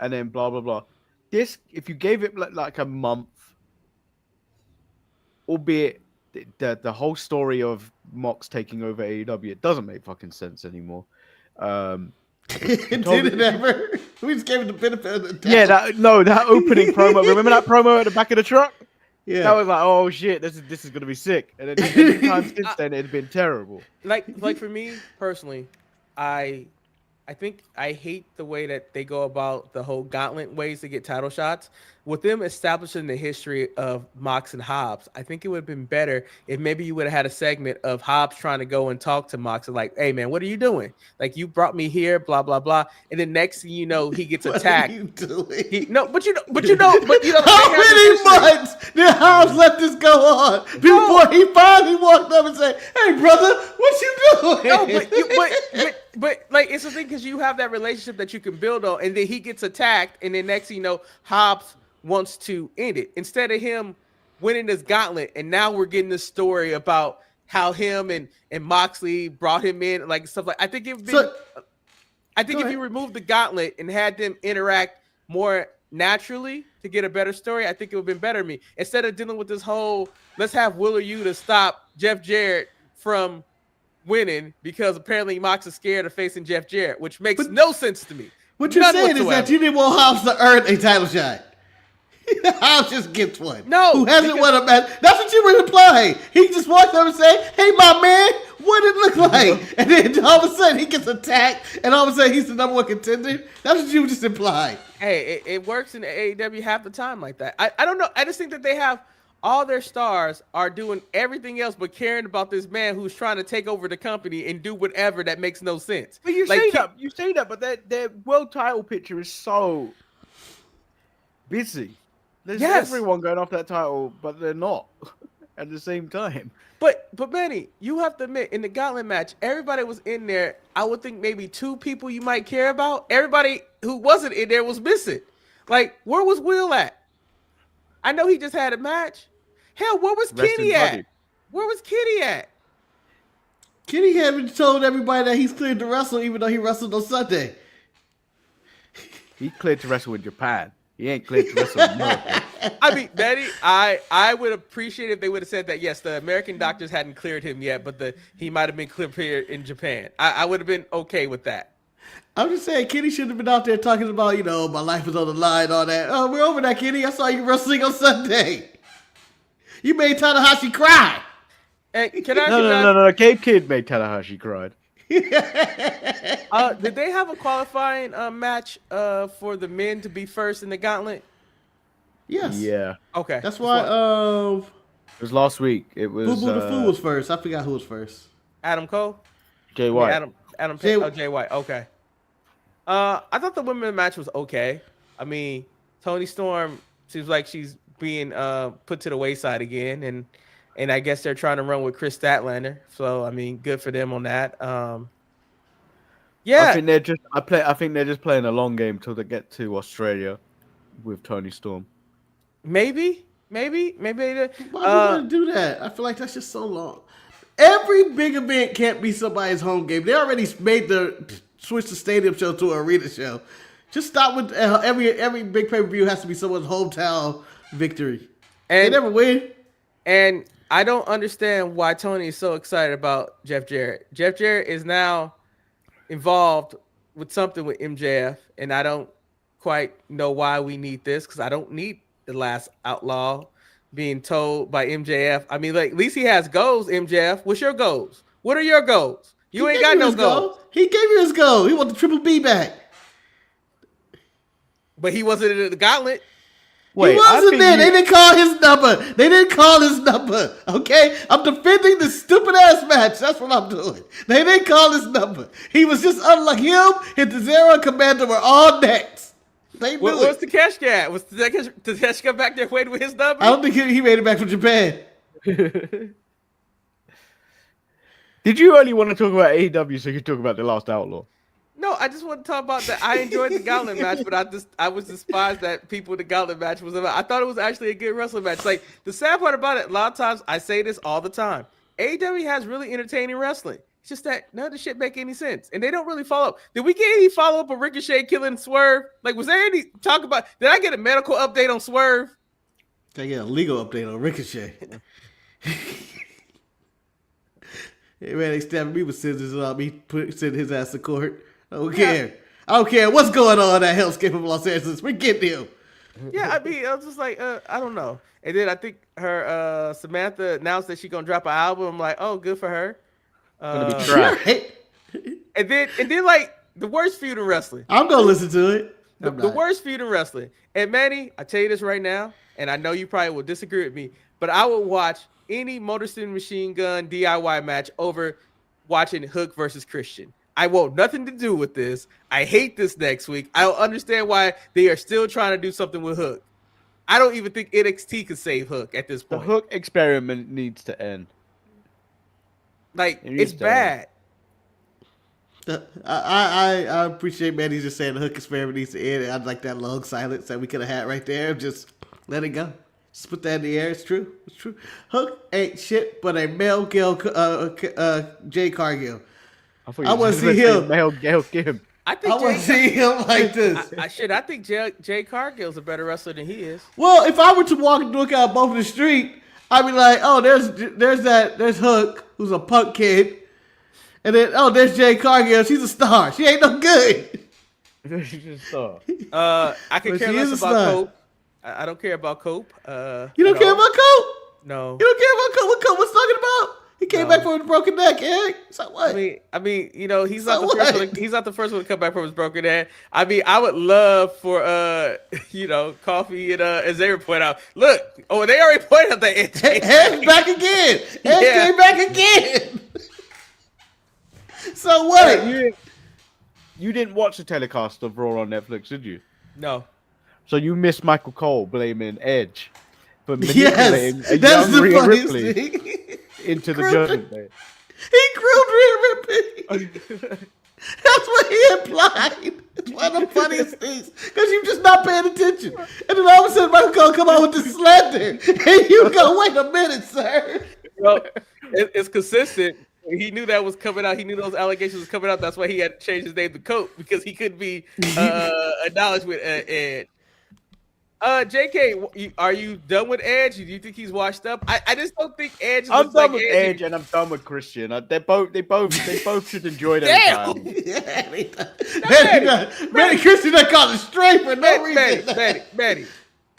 And then blah blah blah. This, if you gave it like a month, albeit the whole story of Mox taking over AEW, it doesn't make fucking sense anymore. Did it ever? We just gave it the benefit of the doubt. Yeah, that opening promo. Remember that promo at the back of the truck? Yeah. That was like, oh shit, this is gonna be sick. And then every time since then, it had been terrible. Like for me personally, I think I hate the way that they go about the whole Gauntlet ways to get title shots. With them establishing the history of Mox and Hobbs, I think it would have been better if maybe you would have had a segment of Hobbs trying to go and talk to Mox and like, hey man, what are you doing? Like you brought me here, blah blah blah. And then next thing you know, he gets attacked. What are you doing? But you know. How many months did Hobbs let this go on before he finally walked up and said, "Hey brother, what you doing?" No, but like it's the thing because you have that relationship that you can build on, and then he gets attacked, and then next thing you know, Hobbs wants to end it instead of him winning this Gauntlet, and now we're getting this story about how him and Moxley brought him in, like stuff like. I think if you remove the Gauntlet and had them interact more naturally to get a better story, I think it would have been better to me instead of dealing with this whole let's have Will or you to stop Jeff Jarrett from winning because apparently Mox is scared of facing Jeff Jarrett, which makes no sense to me. What you're saying is that you didn't want Hobbs to earn a title shot. Hobbs just gets one. No. Who hasn't won a match. That's what you were implying. He just walked up and said, hey, my man, what did it look like? And then all of a sudden he gets attacked and all of a sudden he's the number one contender. That's what you just implied. Hey, it works in the AEW half the time like that. I don't know. I just think that they have all their stars are doing everything else but caring about this man who's trying to take over the company and do whatever that makes no sense. But you say that, but their world title picture is so busy. There's everyone going off that title, but they're not at the same time. But Manny, you have to admit, in the Gauntlet match, everybody was in there. I would think maybe two people you might care about. Everybody who wasn't in there was missing. Like, where was Will at? I know he just had a match. Hell, where was Kenny at? Where was Kenny at? Kenny haven't told everybody that he's cleared to wrestle, even though he wrestled on Sunday. He cleared to wrestle in Japan. He ain't cleared to wrestle in America. I mean, Daddy, I would appreciate if they would have said that, yes, the American doctors hadn't cleared him yet, but he might have been cleared in Japan. I would have been okay with that. I'm just saying, Kenny should have been out there talking about, my life is on the line, all that. Oh, we're over that, Kenny. I saw you wrestling on Sunday. You made Tanahashi cry. Hey, can I? No. Gabe Kidd made Tanahashi cry. Did they have a qualifying match for the men to be first in the Gauntlet? Yes. Yeah. Okay. That's why. It was last week. It was Boo Boo the Fool was first. I forgot who was first. Adam Cole. Jay I mean, White. Adam. Jay- Jay White. Okay. I thought the women's match was okay. I mean, Toni Storm seems like she's being put to the wayside again, and I guess they're trying to run with Chris Statlander. So I mean, good for them on that. Yeah, I think they're just. I think they're just playing a long game till they get to Australia with Toni Storm. maybe. Why do you want to do that? I feel like that's just so long. Every big event can't be somebody's home game. They already made the switch the stadium show to an arena show. Just stop with every big pay per view has to be someone's hometown victory. They And never win. and I don't understand why Tony is so excited about Jeff Jarrett. Jeff Jarrett is now involved with something with MJF, and I don't quite know why we need this because I don't need the last outlaw being told by MJF. I mean, like, at least he has goals, MJF. What's your goals? What are your goals? You ain't got no goals. He gave you his goal. He want the Triple B back. But he wasn't in the gauntlet. Wait, he I wasn't think there. They didn't call his number. They didn't call his number. Okay? I'm defending the stupid ass match. That's what I'm doing. They didn't call his number. He was just unlike him and the Zero Commander were all next. They knew What's it. Takeshita at? Was Takeshita back there waiting with his number? I don't think he made it back from Japan. Did you only want to talk about AEW so you could talk about the Last Outlaw? No, I just want to talk about that. I enjoyed the gauntlet match, but I was despised that people in the gauntlet match was about. I thought it was actually a good wrestling match. Like, the sad part about it, a lot of times I say this all the time. AEW has really entertaining wrestling. It's just that none of the shit make any sense, and they don't really follow up. Did we get any follow up of Ricochet killing Swerve? Like, was there any talk about? Did I get a medical update on Swerve? Can I get a legal update on Ricochet? Hey man, they stabbed me with scissors on me, send his ass to court. I don't care. I don't care what's going on at Hellscape of Los Angeles. We're getting him. Yeah, I mean, I was just like, I don't know. And then I think her Samantha announced that she's gonna drop an album. I'm like, oh, good for her. Gonna be trash. Right. And then like the worst feud in wrestling. I'm gonna listen to it. The worst feud in wrestling. And Manny, I tell you this right now, and I know you probably will disagree with me, but I would watch any Motor City Machine Gun DIY match over watching Hook versus Christian. I want nothing to do with this. I hate this next week. I don't understand why they are still trying to do something with Hook. I don't even think NXT could save Hook at this The point. Hook experiment needs to end. Like, It needs it's to bad. I appreciate Manny just saying the Hook experiment needs to end. I'd like that long silence that we could have had right there. Just let it go. Just put that in the air. It's true. It's true. Hook ain't shit but a male Jay Cargill. I want to see him. Male Gail Kim. I I think want to see him like this. I think Jay Cargill's a better wrestler than he is. Well, if I were to look out both in the street, I'd be like, oh, there's Hook, who's a punk kid. And then, oh, there's Jay Cargill. She's a star. She ain't no good. She's just star. I could But care she less is a about star. Cope. I don't care about Cope. You don't care about Cope? No. You don't care about Cope? What Cope was talking about? He came back from a broken neck, Eric. So what? I mean, you know, he's So not the first what? one. He's not the first one to come back from his broken neck. I mean, I would love for you know, Coffee and as they point out. Look, they already pointed out that Ed's back again. Ed Yeah. came back again. So what? You didn't watch the telecast of Raw on Netflix, did you? No. So you missed Michael Cole blaming Edge for Yes, manipulating a that's young the Rhea funniest Ripley thing. into the Groomed- Judgment Day. He groomed Rhea Ripley. That's what he implied. It's one of the funniest things because you're just not paying attention. And then all of a sudden, Michael Cole come out with the slander, and you go, "Wait a minute, sir." Well, it's consistent. He knew that was coming out. He knew those allegations was coming out. That's why he had to change his name to Cope because he couldn't be acknowledged with Ed. JK, are you done with Edge? Do you think he's washed up? I just don't think Edge. I'm looks done like with Edge and I'm done with Christian. They both should enjoy their Damn! time. Manny Christian, that called it straight for no reason. Manny.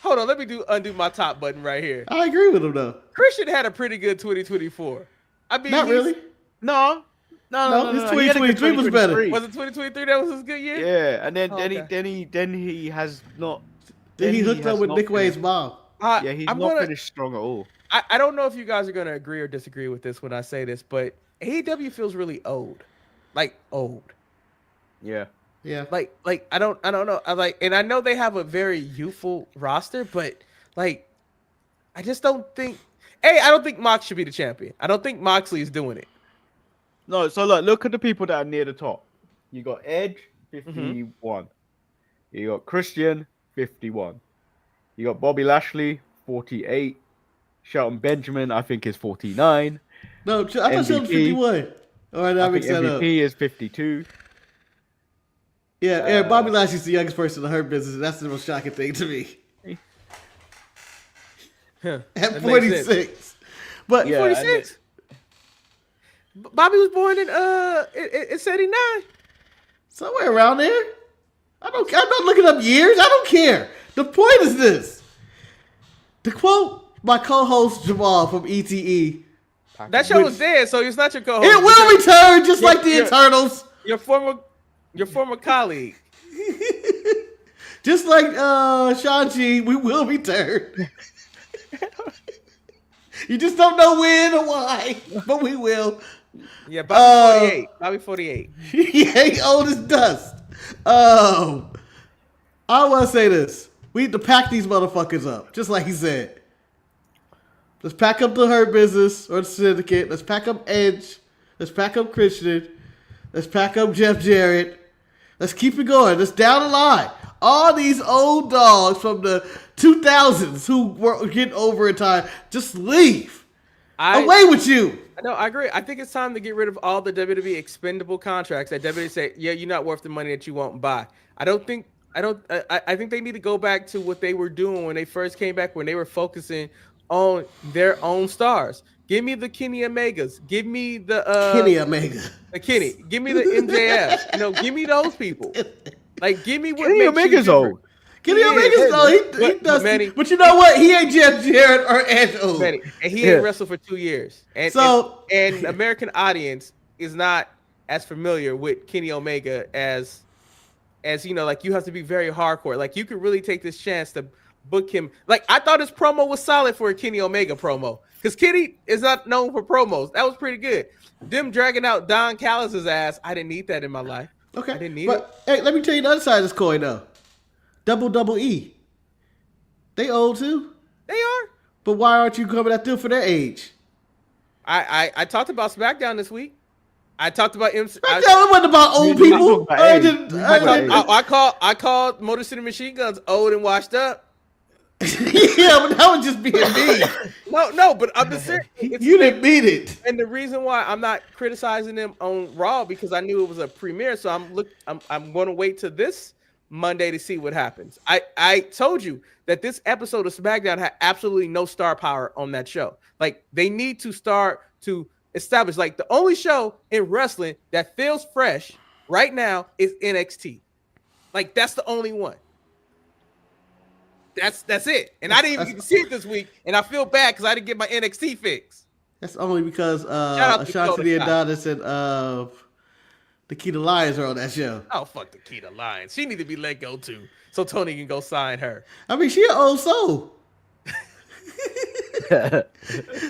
Hold on, let me undo my top button right here. I agree with him though. Christian had a pretty good 2024. I mean, Not really. No. His He had a good 2023 was better. 2023. Was it 2023 that was his good year? Yeah, and then Oh, okay. then he has not. Then he Then hooked up has with not Nick Wade's finished- mom. Yeah, he's I'm not gonna, finished strong at all. I don't know if you guys are gonna agree or disagree with this when I say this, but AEW feels really old, like old. Yeah. Yeah. Like I don't know. And I know they have a very youthful roster, but like I just don't think. Hey, I don't think Mox should be the champion. I don't think Moxley is doing it. No, so look at the people that are near the top. You got Edge, 51. You got Christian, 51. You got Bobby Lashley, 48. Shelton Benjamin, I think, is 49. No, I thought she was MVP. 51. All right, that I think makes that up. MVP is 52. Yeah, Bobby Lashley's the youngest person in her business, and that's the most shocking thing to me. Huh, At that makes 46. sense. But Yeah, 46. Bobby was born in 79. somewhere around there. I'm not looking up years. I don't care. The point is this. To quote my co-host Jamal from ETE, That show was dead, so it's not your co-host. it will return just like the Yeah. Eternals. Your former colleague. Just like Shang-Chi, we will return. You just don't know when or why, but we will. Yeah, Bobby 48. Bobby 48. Yeah, he old as dust. I want to say this. We need to pack these motherfuckers up, just like he said. Let's pack up the Hurt Business or the Syndicate. Let's pack up Edge. Let's pack up Christian. Let's pack up Jeff Jarrett. Let's keep it going. Let's down the line. All these old dogs from the 2000s who were getting over in time, just leave. Away with you. No, I agree. I think it's time to get rid of all the WWE expendable contracts that WWE say, yeah, you're not worth the money that you won't buy. I think they need to go back to what they were doing when they first came back, when they were focusing on their own stars. Give me the Kenny Omegas. Give me the Kenny Omega. Kenny. Give me the MJF. Give me those people. Like, give me what Kenny makes Omega's you old. Kenny Omega's old. He does. Manny, but you know what? He ain't Jeff Jarrett or Edge old. Manny, and he ain't wrestled for 2 years. And and American audience is not as familiar with Kenny Omega as like you have to be very hardcore. Like you could really take this chance to book him. Like I thought his promo was solid for a Kenny Omega promo because Kenny is not known for promos. That was pretty good. Them dragging out Don Callis' ass. I didn't need that in my life. Okay, I didn't need it. Hey, let me tell you the other side of this coin though. Double E. They old too. They are. But why aren't you coming at them for their age? I talked about SmackDown this week. I talked about MC. SmackDown it wasn't about old people. I called Motor City Machine Guns old and washed up. Yeah, but that was just being mean. No, but I'm just saying. You didn't mean it. And the reason why I'm not criticizing them on Raw because I knew it was a premiere, so I'm going to wait till this Monday to see what happens. I told you that this episode of SmackDown had absolutely no star power on that show. Like they need to start to establish like the only show in wrestling that feels fresh right now is NXT. Like that's the only one. That's it. And I didn't even get to see it this week, and I feel bad because I didn't get my NXT fix. That's only because Ashanti the Adonis and Nikita Lyons are on that show. Oh fuck Nikita Lyons. She need to be let go too, so Tony can go sign her. I mean, she an old soul.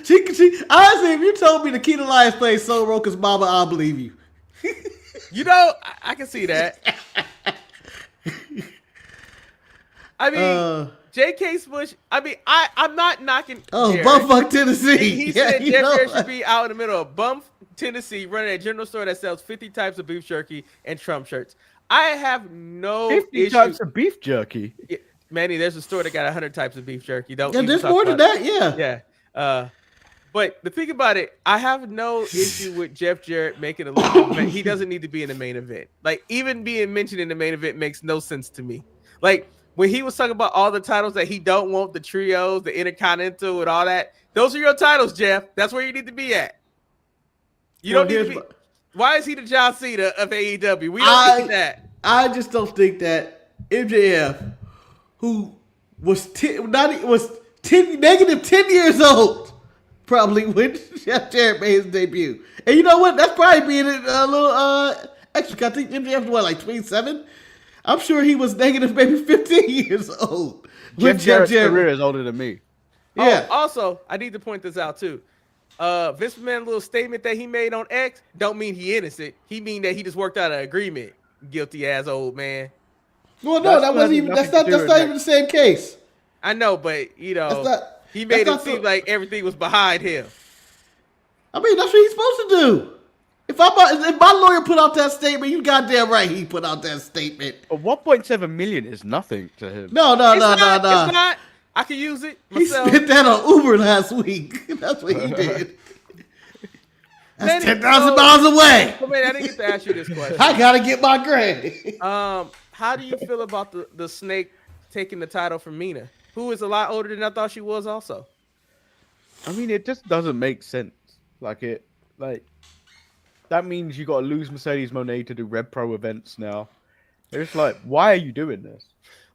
she honestly, if you told me Nikita Lyons plays Soul Roker's mama, I'll believe you. You know, I can see that. I mean, J.K. Smush. I mean, I'm not knocking. Oh, Bumfuck Tennessee. He said Jeff Jarrett should be out in the middle of Bump, Tennessee, running a general store that sells 50 types of beef jerky and Trump shirts. I have no 50 issue. types of beef jerky. Yeah, Manny, there's a store that got 100 types of beef jerky. Yeah, there's more than that. Yeah. Yeah. But the thing about it, I have no issue with Jeff Jarrett making a little event. He doesn't need to be in the main event. Like, even being mentioned in the main event makes no sense to me. Like, when he was talking about all the titles that he don't want, the trios, the Intercontinental, and all that, those are your titles, Jeff. That's where you need to be at. You don't need to be. Why is he the John Cena of AEW? We don't need that. I just don't think that MJF, who was negative 10 years old, probably when Jeff Jarrett made his debut. And you know what? That's probably being a little extra. I think MJF was like 27. I'm sure he was negative maybe 15 years old. Jeff Jarrett's career is older than me. Yeah. Oh, also, I need to point this out too. Vince McMahon's little statement that he made on X don't mean he innocent. He mean that he just worked out an agreement. Guilty ass old man. Well, no, that wasn't even. That's not even the same case. I know, but you know, he made it seem like everything was behind him. I mean, that's what he's supposed to do. If my lawyer put out that statement, you goddamn right he put out that statement. 1.7 million is nothing to him. No. It's not. I can use it myself. He spent that on Uber last week. That's what he did. That's $10,000 away. I mean, I didn't get to ask you this question. I gotta get my grade. How do you feel about the Snake taking the title from Mina, who is a lot older than I thought she was? Also, I mean, it just doesn't make sense. That means you got to lose Mercedes Moné to do Red Pro events now. It's like, why are you doing this?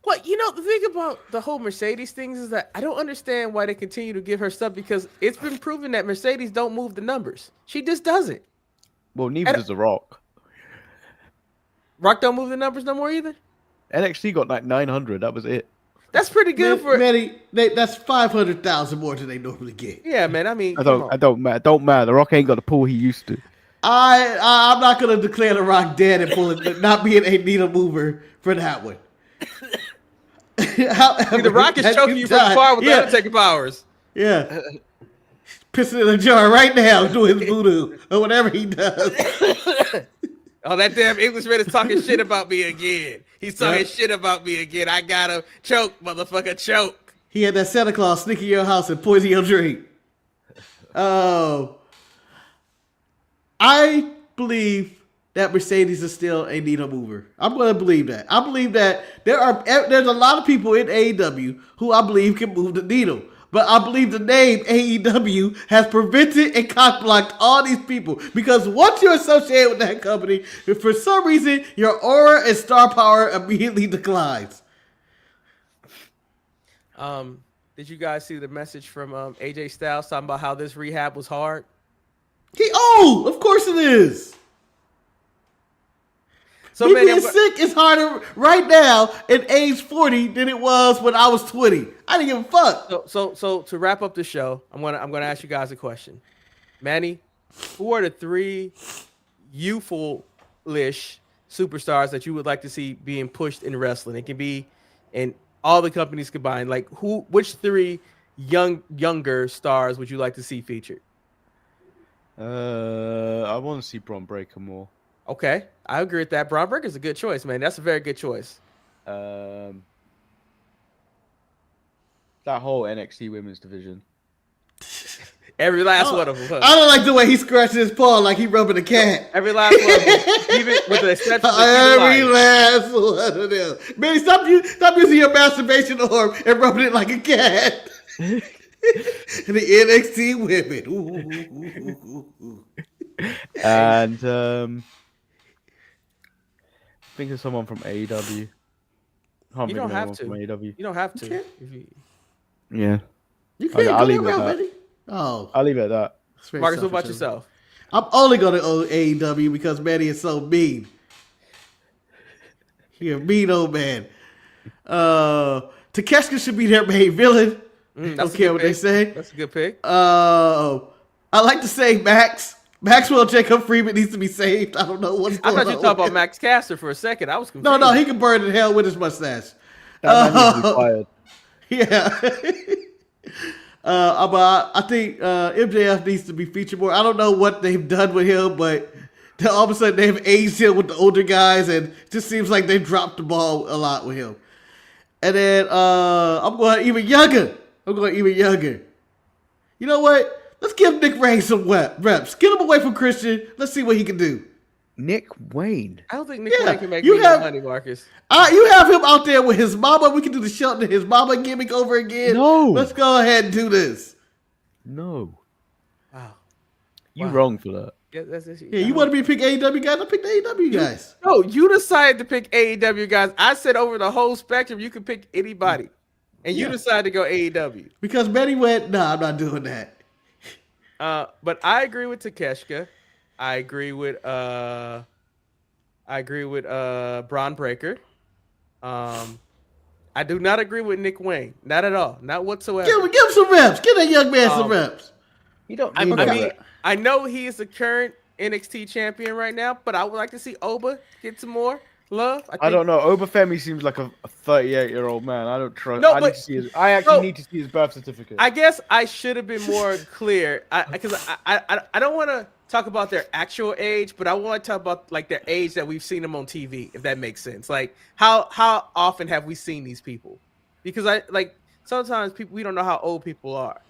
Well, you know, the thing about the whole Mercedes things is that I don't understand why they continue to give her stuff, because it's been proven that Mercedes don't move the numbers. She just doesn't. Well, neither does The Rock. Rock don't move the numbers no more either? NXT got like 900. That was it. That's pretty good for Manny. That's 500,000 more than they normally get. Yeah, man. I mean, I don't matter. The Rock ain't got the pull he used to. I'm not gonna declare The Rock dead and pull it, not being a needle mover for that one. The Rock is choking you from far with the Undertaker powers. Yeah. Pissing in a jar right now doing his voodoo or whatever he does. Oh, that damn Englishman is talking shit about me again. He's talking shit about me again. I gotta choke, motherfucker, choke. He had that Santa Claus sneak in your house and poison your drink. Oh. I believe that Mercedes is still a needle mover. I'm going to believe that. I believe that there's a lot of people in AEW who I believe can move the needle. But I believe the name AEW has prevented and cock-blocked all these people. Because once you're associated with that company, for some reason, your aura and star power immediately declines. Did you guys see the message from AJ Styles talking about how this rehab was hard? Of course it is. So me being sick is harder right now at age 40 than it was when I was 20. I didn't give a fuck. So to wrap up the show, I'm gonna ask you guys a question. Manny, who are the 3 youthful-ish superstars that you would like to see being pushed in wrestling? It can be in all the companies combined. Like which 3 younger stars would you like to see featured? I want to see Braun Breaker more. Okay, I agree with that. Braun Breaker is a good choice, man. That's a very good choice. That whole NXT women's division. Every last one of them. Huh? I don't like the way he scratches his paw like he rubbing a cat. Every last one of them, even with the exception of every last one of them. Man, stop using your masturbation arm and rubbing it like a cat. The NXT women. And think of someone from AEW. You don't have to. You don't have to. Yeah. You can't I'll leave it at that. Oh. I'll leave it at that. Marcus, what about yourself? I'm only going to go AEW because Manny is so mean. You're a mean old man. Takeshita should be their main villain. Don't care what they say. That's a good pick. I like to say Maxwell Jacob Freeman needs to be saved. I don't know what's going on. I thought you were talking about Max Caster for a second. I was confused. No, he can burn in hell with his mustache. That man needs to be fired. Yeah. But I think MJF needs to be featured more. I don't know what they've done with him, but all of a sudden they've aged him with the older guys, and it just seems like they've dropped the ball a lot with him. And then I'm going even younger. You know what? Let's give Nick Wayne some reps. Get him away from Christian. Let's see what he can do. Nick Wayne? I don't think Nick Wayne can make me no money, Marcus. You have him out there with his mama. We can do the Shelton his mama gimmick over again. No. Let's go ahead and do this. No. Wow. You wrong for that. Yeah, you want to be pick AEW guys? I pick the AEW guys. No, you decided to pick AEW guys. I said over the whole spectrum, you can pick anybody. And you decided to go AEW. Because Manny went, nah, I'm not doing that. But I agree with Takeshita. I agree with Braun Breaker. I do not agree with Nick Wayne. Not at all. Not whatsoever. Give him some reps. Give that young man some reps. You don't I need mean, I know he is the current NXT champion right now, but I would like to see Oba get some more love. I don't know. Obafemi seems like a 38-year-old man. I don't trust. No, I but- need to see his. I actually need to see his birth certificate. I guess I should have been more clear because I don't want to talk about their actual age, but I want to talk about like their age that we've seen them on TV, if that makes sense. Like how often have we seen these people? Because sometimes we don't know how old people are.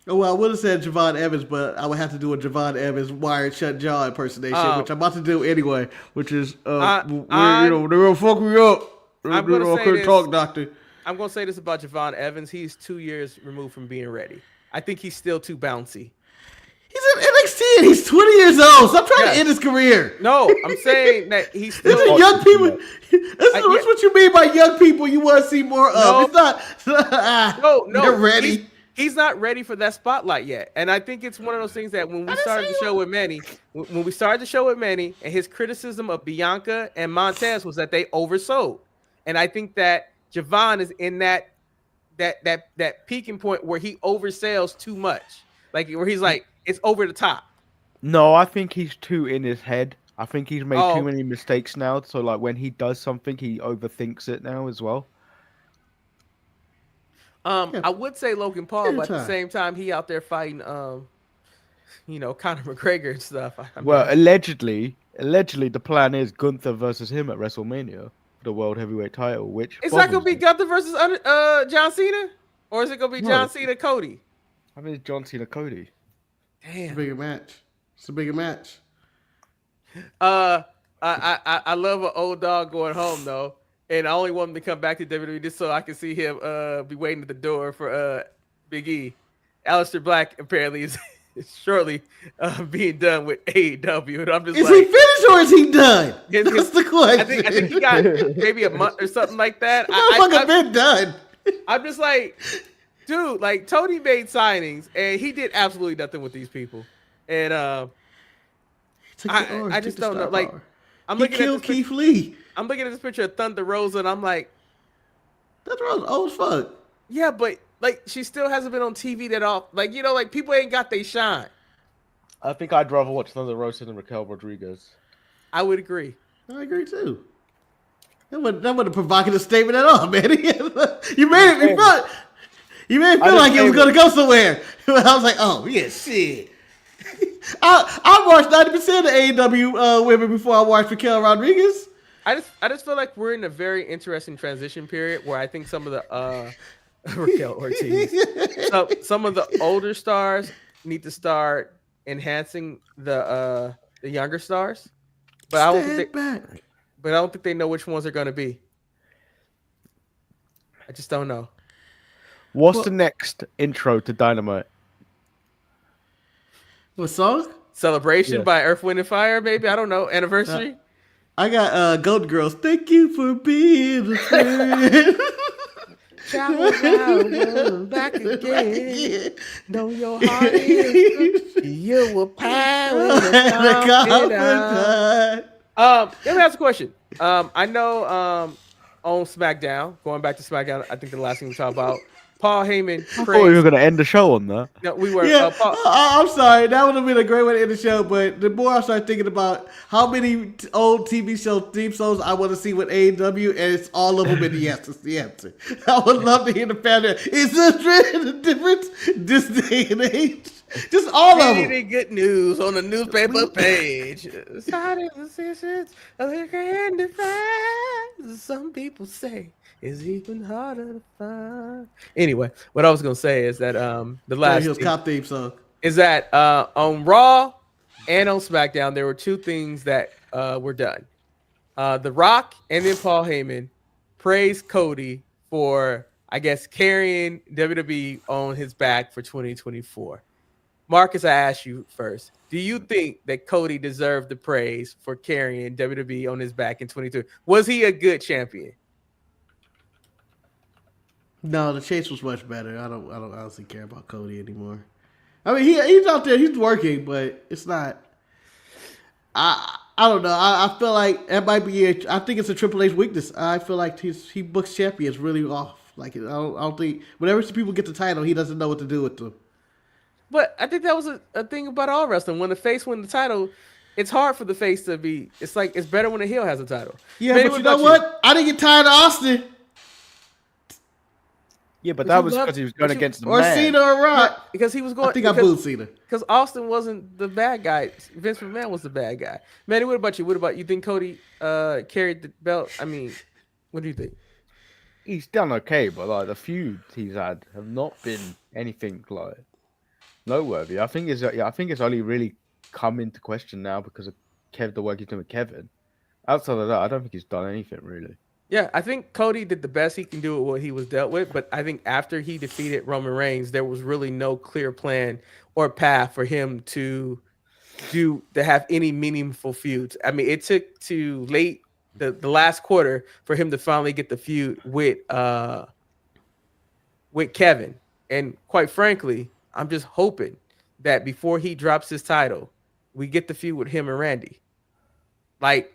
Oh, well, I would have said Javon Evans, but I would have to do a Javon Evans wired shut jaw impersonation, which I'm about to do anyway. Which is, they're gonna fuck me up. I'm gonna say this. Talk, doctor. I'm gonna say this about Javon Evans. He's 2 years removed from being ready. I think he's still too bouncy. He's in NXT and he's 20 years old. Stop trying to end his career. No, I'm saying that he's still. This is young people. That's what you mean by young people. You want to see more of. It's not. No. They're ready. He's not ready for that spotlight yet, and I think it's one of those things that when we started the show with Manny, and his criticism of Bianca and Montez was that they oversold, and I think that Javon is in that peaking point where he oversells too much, like where he's like it's over the top. No, I think he's too in his head. I think he's made too many mistakes now. So like when he does something, he overthinks it now as well. I would say Logan Paul, but at the same time, he out there fighting, Conor McGregor and stuff. Allegedly, the plan is Gunther versus him at WrestleMania for the World Heavyweight title. Which is that gonna be Gunther versus John Cena, or is it gonna be John Cena Cody? I mean, it's John Cena Cody. Damn, it's a bigger match. It's a bigger match. I love an old dog going home though. And I only want him to come back to WWE just so I can see him be waiting at the door for Big E. Aleister Black apparently is shortly being done with AEW. And I'm just is he finished or is he done? That's the question. I think he got maybe a month or something like that. I've been done. I'm just like, dude, like Tony made signings and he did absolutely nothing with these people. And I just don't know. Like, I'm looking killed Keith Lee. I'm looking at this picture of Thunder Rosa, and I'm like, Thunder Rosa old as fuck. Yeah, but like she still hasn't been on TV that often. Like like people ain't got they shine. I think I'd rather watch Thunder Rosa than Raquel Rodriguez. I would agree. I agree too. That wasn't a provocative statement at all, man. You made it feel like it was gonna go somewhere. I was like, oh yeah, shit. I watched 90% of AEW women before I watched Raquel Rodriguez. I just feel like we're in a very interesting transition period where I think some of the Raquel Ortiz, some of the older stars need to start enhancing the younger stars, but I don't think they know which ones they're going to be. I just don't know. What's the next intro to Dynamite? What song? Celebration by Earth, Wind, and Fire, maybe. I don't know. Anniversary. I got Golden Girls. Thank you for being a friend. Travel around, back again. Know your heart is you will power. Let me ask a question. I know on SmackDown, going back to SmackDown, I think the last thing we talked about, Paul Heyman. I thought we were going to end the show on that. No, we were. Yeah, I'm sorry. That would have been a great way to end the show. But the more I start thinking about how many old TV show theme songs I want to see with AEW, and it's all of them in the yes. It's the answer. I would love to hear the fan there. Is there a difference this day and age? Just all of them. Good news on the newspaper page. Some people say is even harder to find. Anyway, what I was gonna say is that the last cop theme song is that on Raw and on SmackDown there were two things that were done. The Rock and then Paul Heyman praised Cody for, I guess, carrying WWE on his back for 2024. Marcus, I asked you first. Do you think that Cody deserved the praise for carrying WWE on his back in 2022? Was he a good champion? No, the chase was much better. I don't honestly care about Cody anymore. I mean, he's out there, he's working, but it's not. I I don't know. I feel like that might be. I think it's a Triple H weakness. I feel like he books champions really off. Like I don't think whenever people get the title, he doesn't know what to do with them. But I think that was a thing about all wrestling. When the face wins the title, it's hard for the face to be. It's like it's better when the heel has a title. Yeah, Manny, but you know what? I didn't get tired of Austin Yeah, but But that you was love- because he was but going you- against the or man. Cena or Rock. Because he was going. I think I booed Cena. Because Austin wasn't the bad guy. Vince McMahon was the bad guy. Manny, what about you? What about you? Think Cody carried the belt? I mean, what do you think? He's done okay, but like the feuds he's had have not been anything like noteworthy. I think it's only really come into question now because of the work he's doing with Kevin. Outside of that, I don't think he's done anything really. Yeah, I think Cody did the best he can do with what he was dealt with. But I think after he defeated Roman Reigns, there was really no clear plan or path for him to have any meaningful feuds. I mean, it took to late the last quarter for him to finally get the feud with Kevin. And quite frankly, I'm just hoping that before he drops his title, we get the feud with him and Randy. Like,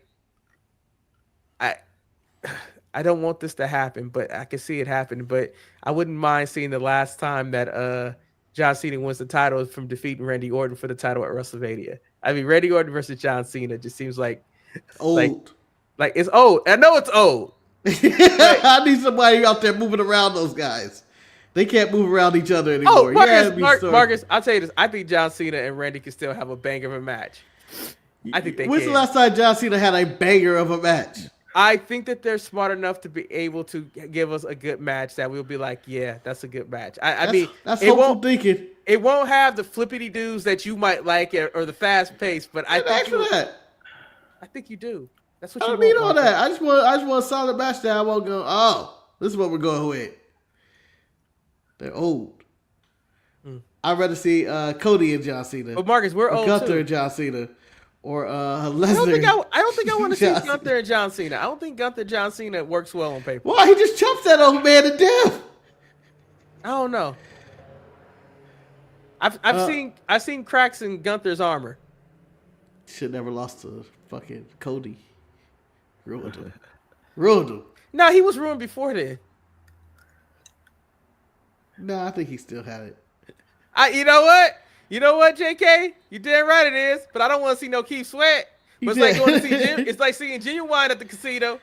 I don't want this to happen, but I can see it happen. But I wouldn't mind seeing the last time that John Cena wins the title from defeating Randy Orton for the title at WrestleMania. I mean, Randy Orton versus John Cena just seems like Old. like it's old. I know it's old. I need somebody out there moving around those guys. They can't move around each other anymore. Marcus, I'll tell you this. I think John Cena and Randy can still have a banger of a match. I think they When's can. the last time John Cena had a banger of a match? I think that they're smart enough to be able to give us a good match that we'll be like, yeah, that's a good match. I mean, that's it hopeful won't thinking. it won't have the flippity doos that you might like or the fast pace, but I think I think you do. That's what I you don't need want. all that. I just want a solid match that I won't go, oh, this is what we're going with. They're old. I'd rather see Cody and John Cena. But Marcus, we're or old Gunther too. and John Cena. Or I Lesnar. don't think I want to see John Cena. Gunther and John Cena. I don't think Gunther and John Cena works well on paper. Why? He just chops that old man to death. I don't know. I've seen cracks in Gunther's armor. Should never lost to fucking Cody. Ruined him. Ruined him. No, he was ruined before then. No, I think he still had it. You know what? You know what, JK? You damn right it is. But I don't want to see no Keith Sweat. But it's like going to see it's like seeing Genuine at the casino.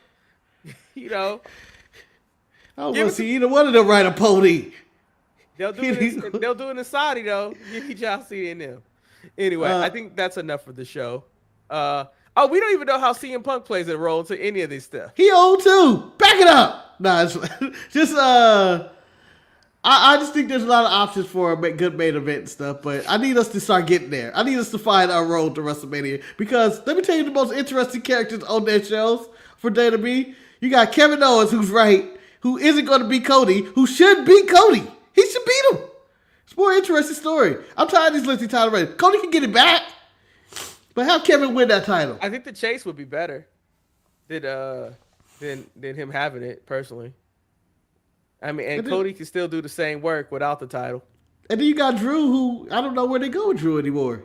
You know. I don't want to see either one of them ride a pony. They'll do it in Saudi though. Give me John Cena and them. Anyway, I think that's enough for the show. We don't even know how CM Punk plays a role to any of these stuff. He old too. Back it up. Nah, it's just I just think there's a lot of options for a good main event and stuff, but I need us to start getting there. I need us to find our road to WrestleMania because let me tell you the most interesting characters on their shows for day to be. You got Kevin Owens, who's right, who isn't going to beat Cody, who should beat Cody. He should beat him. It's a more interesting story. I'm tired of these listing title races. Cody can get it back, but have Kevin win that title. I think the chase would be better than him having it personally. I mean, and Cody can still do the same work without the title. And then you got Drew, who I don't know where they go with Drew anymore.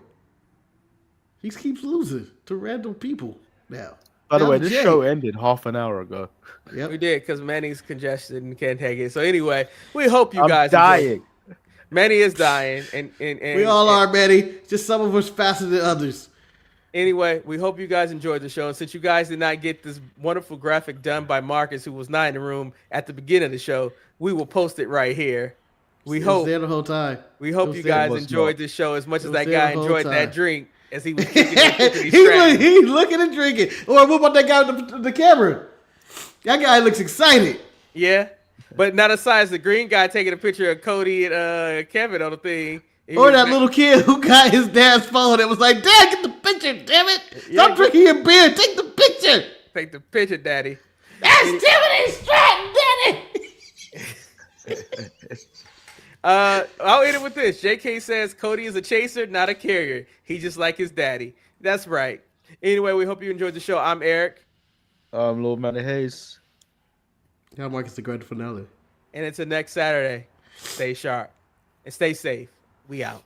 He keeps losing to random people now. By the way, this show ended half an hour ago. Yep. We did because Manny's congested and can't take it. So anyway, we hope you guys dying. Manny is dying, and we all are, Manny. Just some of us faster than others. Anyway, we hope you guys enjoyed the show. And since you guys did not get this wonderful graphic done by Marcus, who was not in the room at the beginning of the show, we will post it right here. We hope there the whole time. We hope you guys enjoyed this show as much as that guy enjoyed that drink as he was kicking it. He's looking and drinking. Or what about that guy with the camera? That guy looks excited. Yeah, but not aside the green guy taking a picture of Cody and Kevin on the thing. Or that little kid who got his dad's phone and was like, Dad, get the picture, damn it. Stop drinking your beer. Take the picture. Take the picture, Daddy. That's Timothy Stratton, Daddy. I'll end it with this. JK says Cody is a chaser, not a carrier. He just like his daddy. That's right. Anyway, we hope you enjoyed the show. I'm Eric. I'm Lord Manny Hayes. I'm Marcus the Grand Finale. And until next Saturday, stay sharp and stay safe. We out.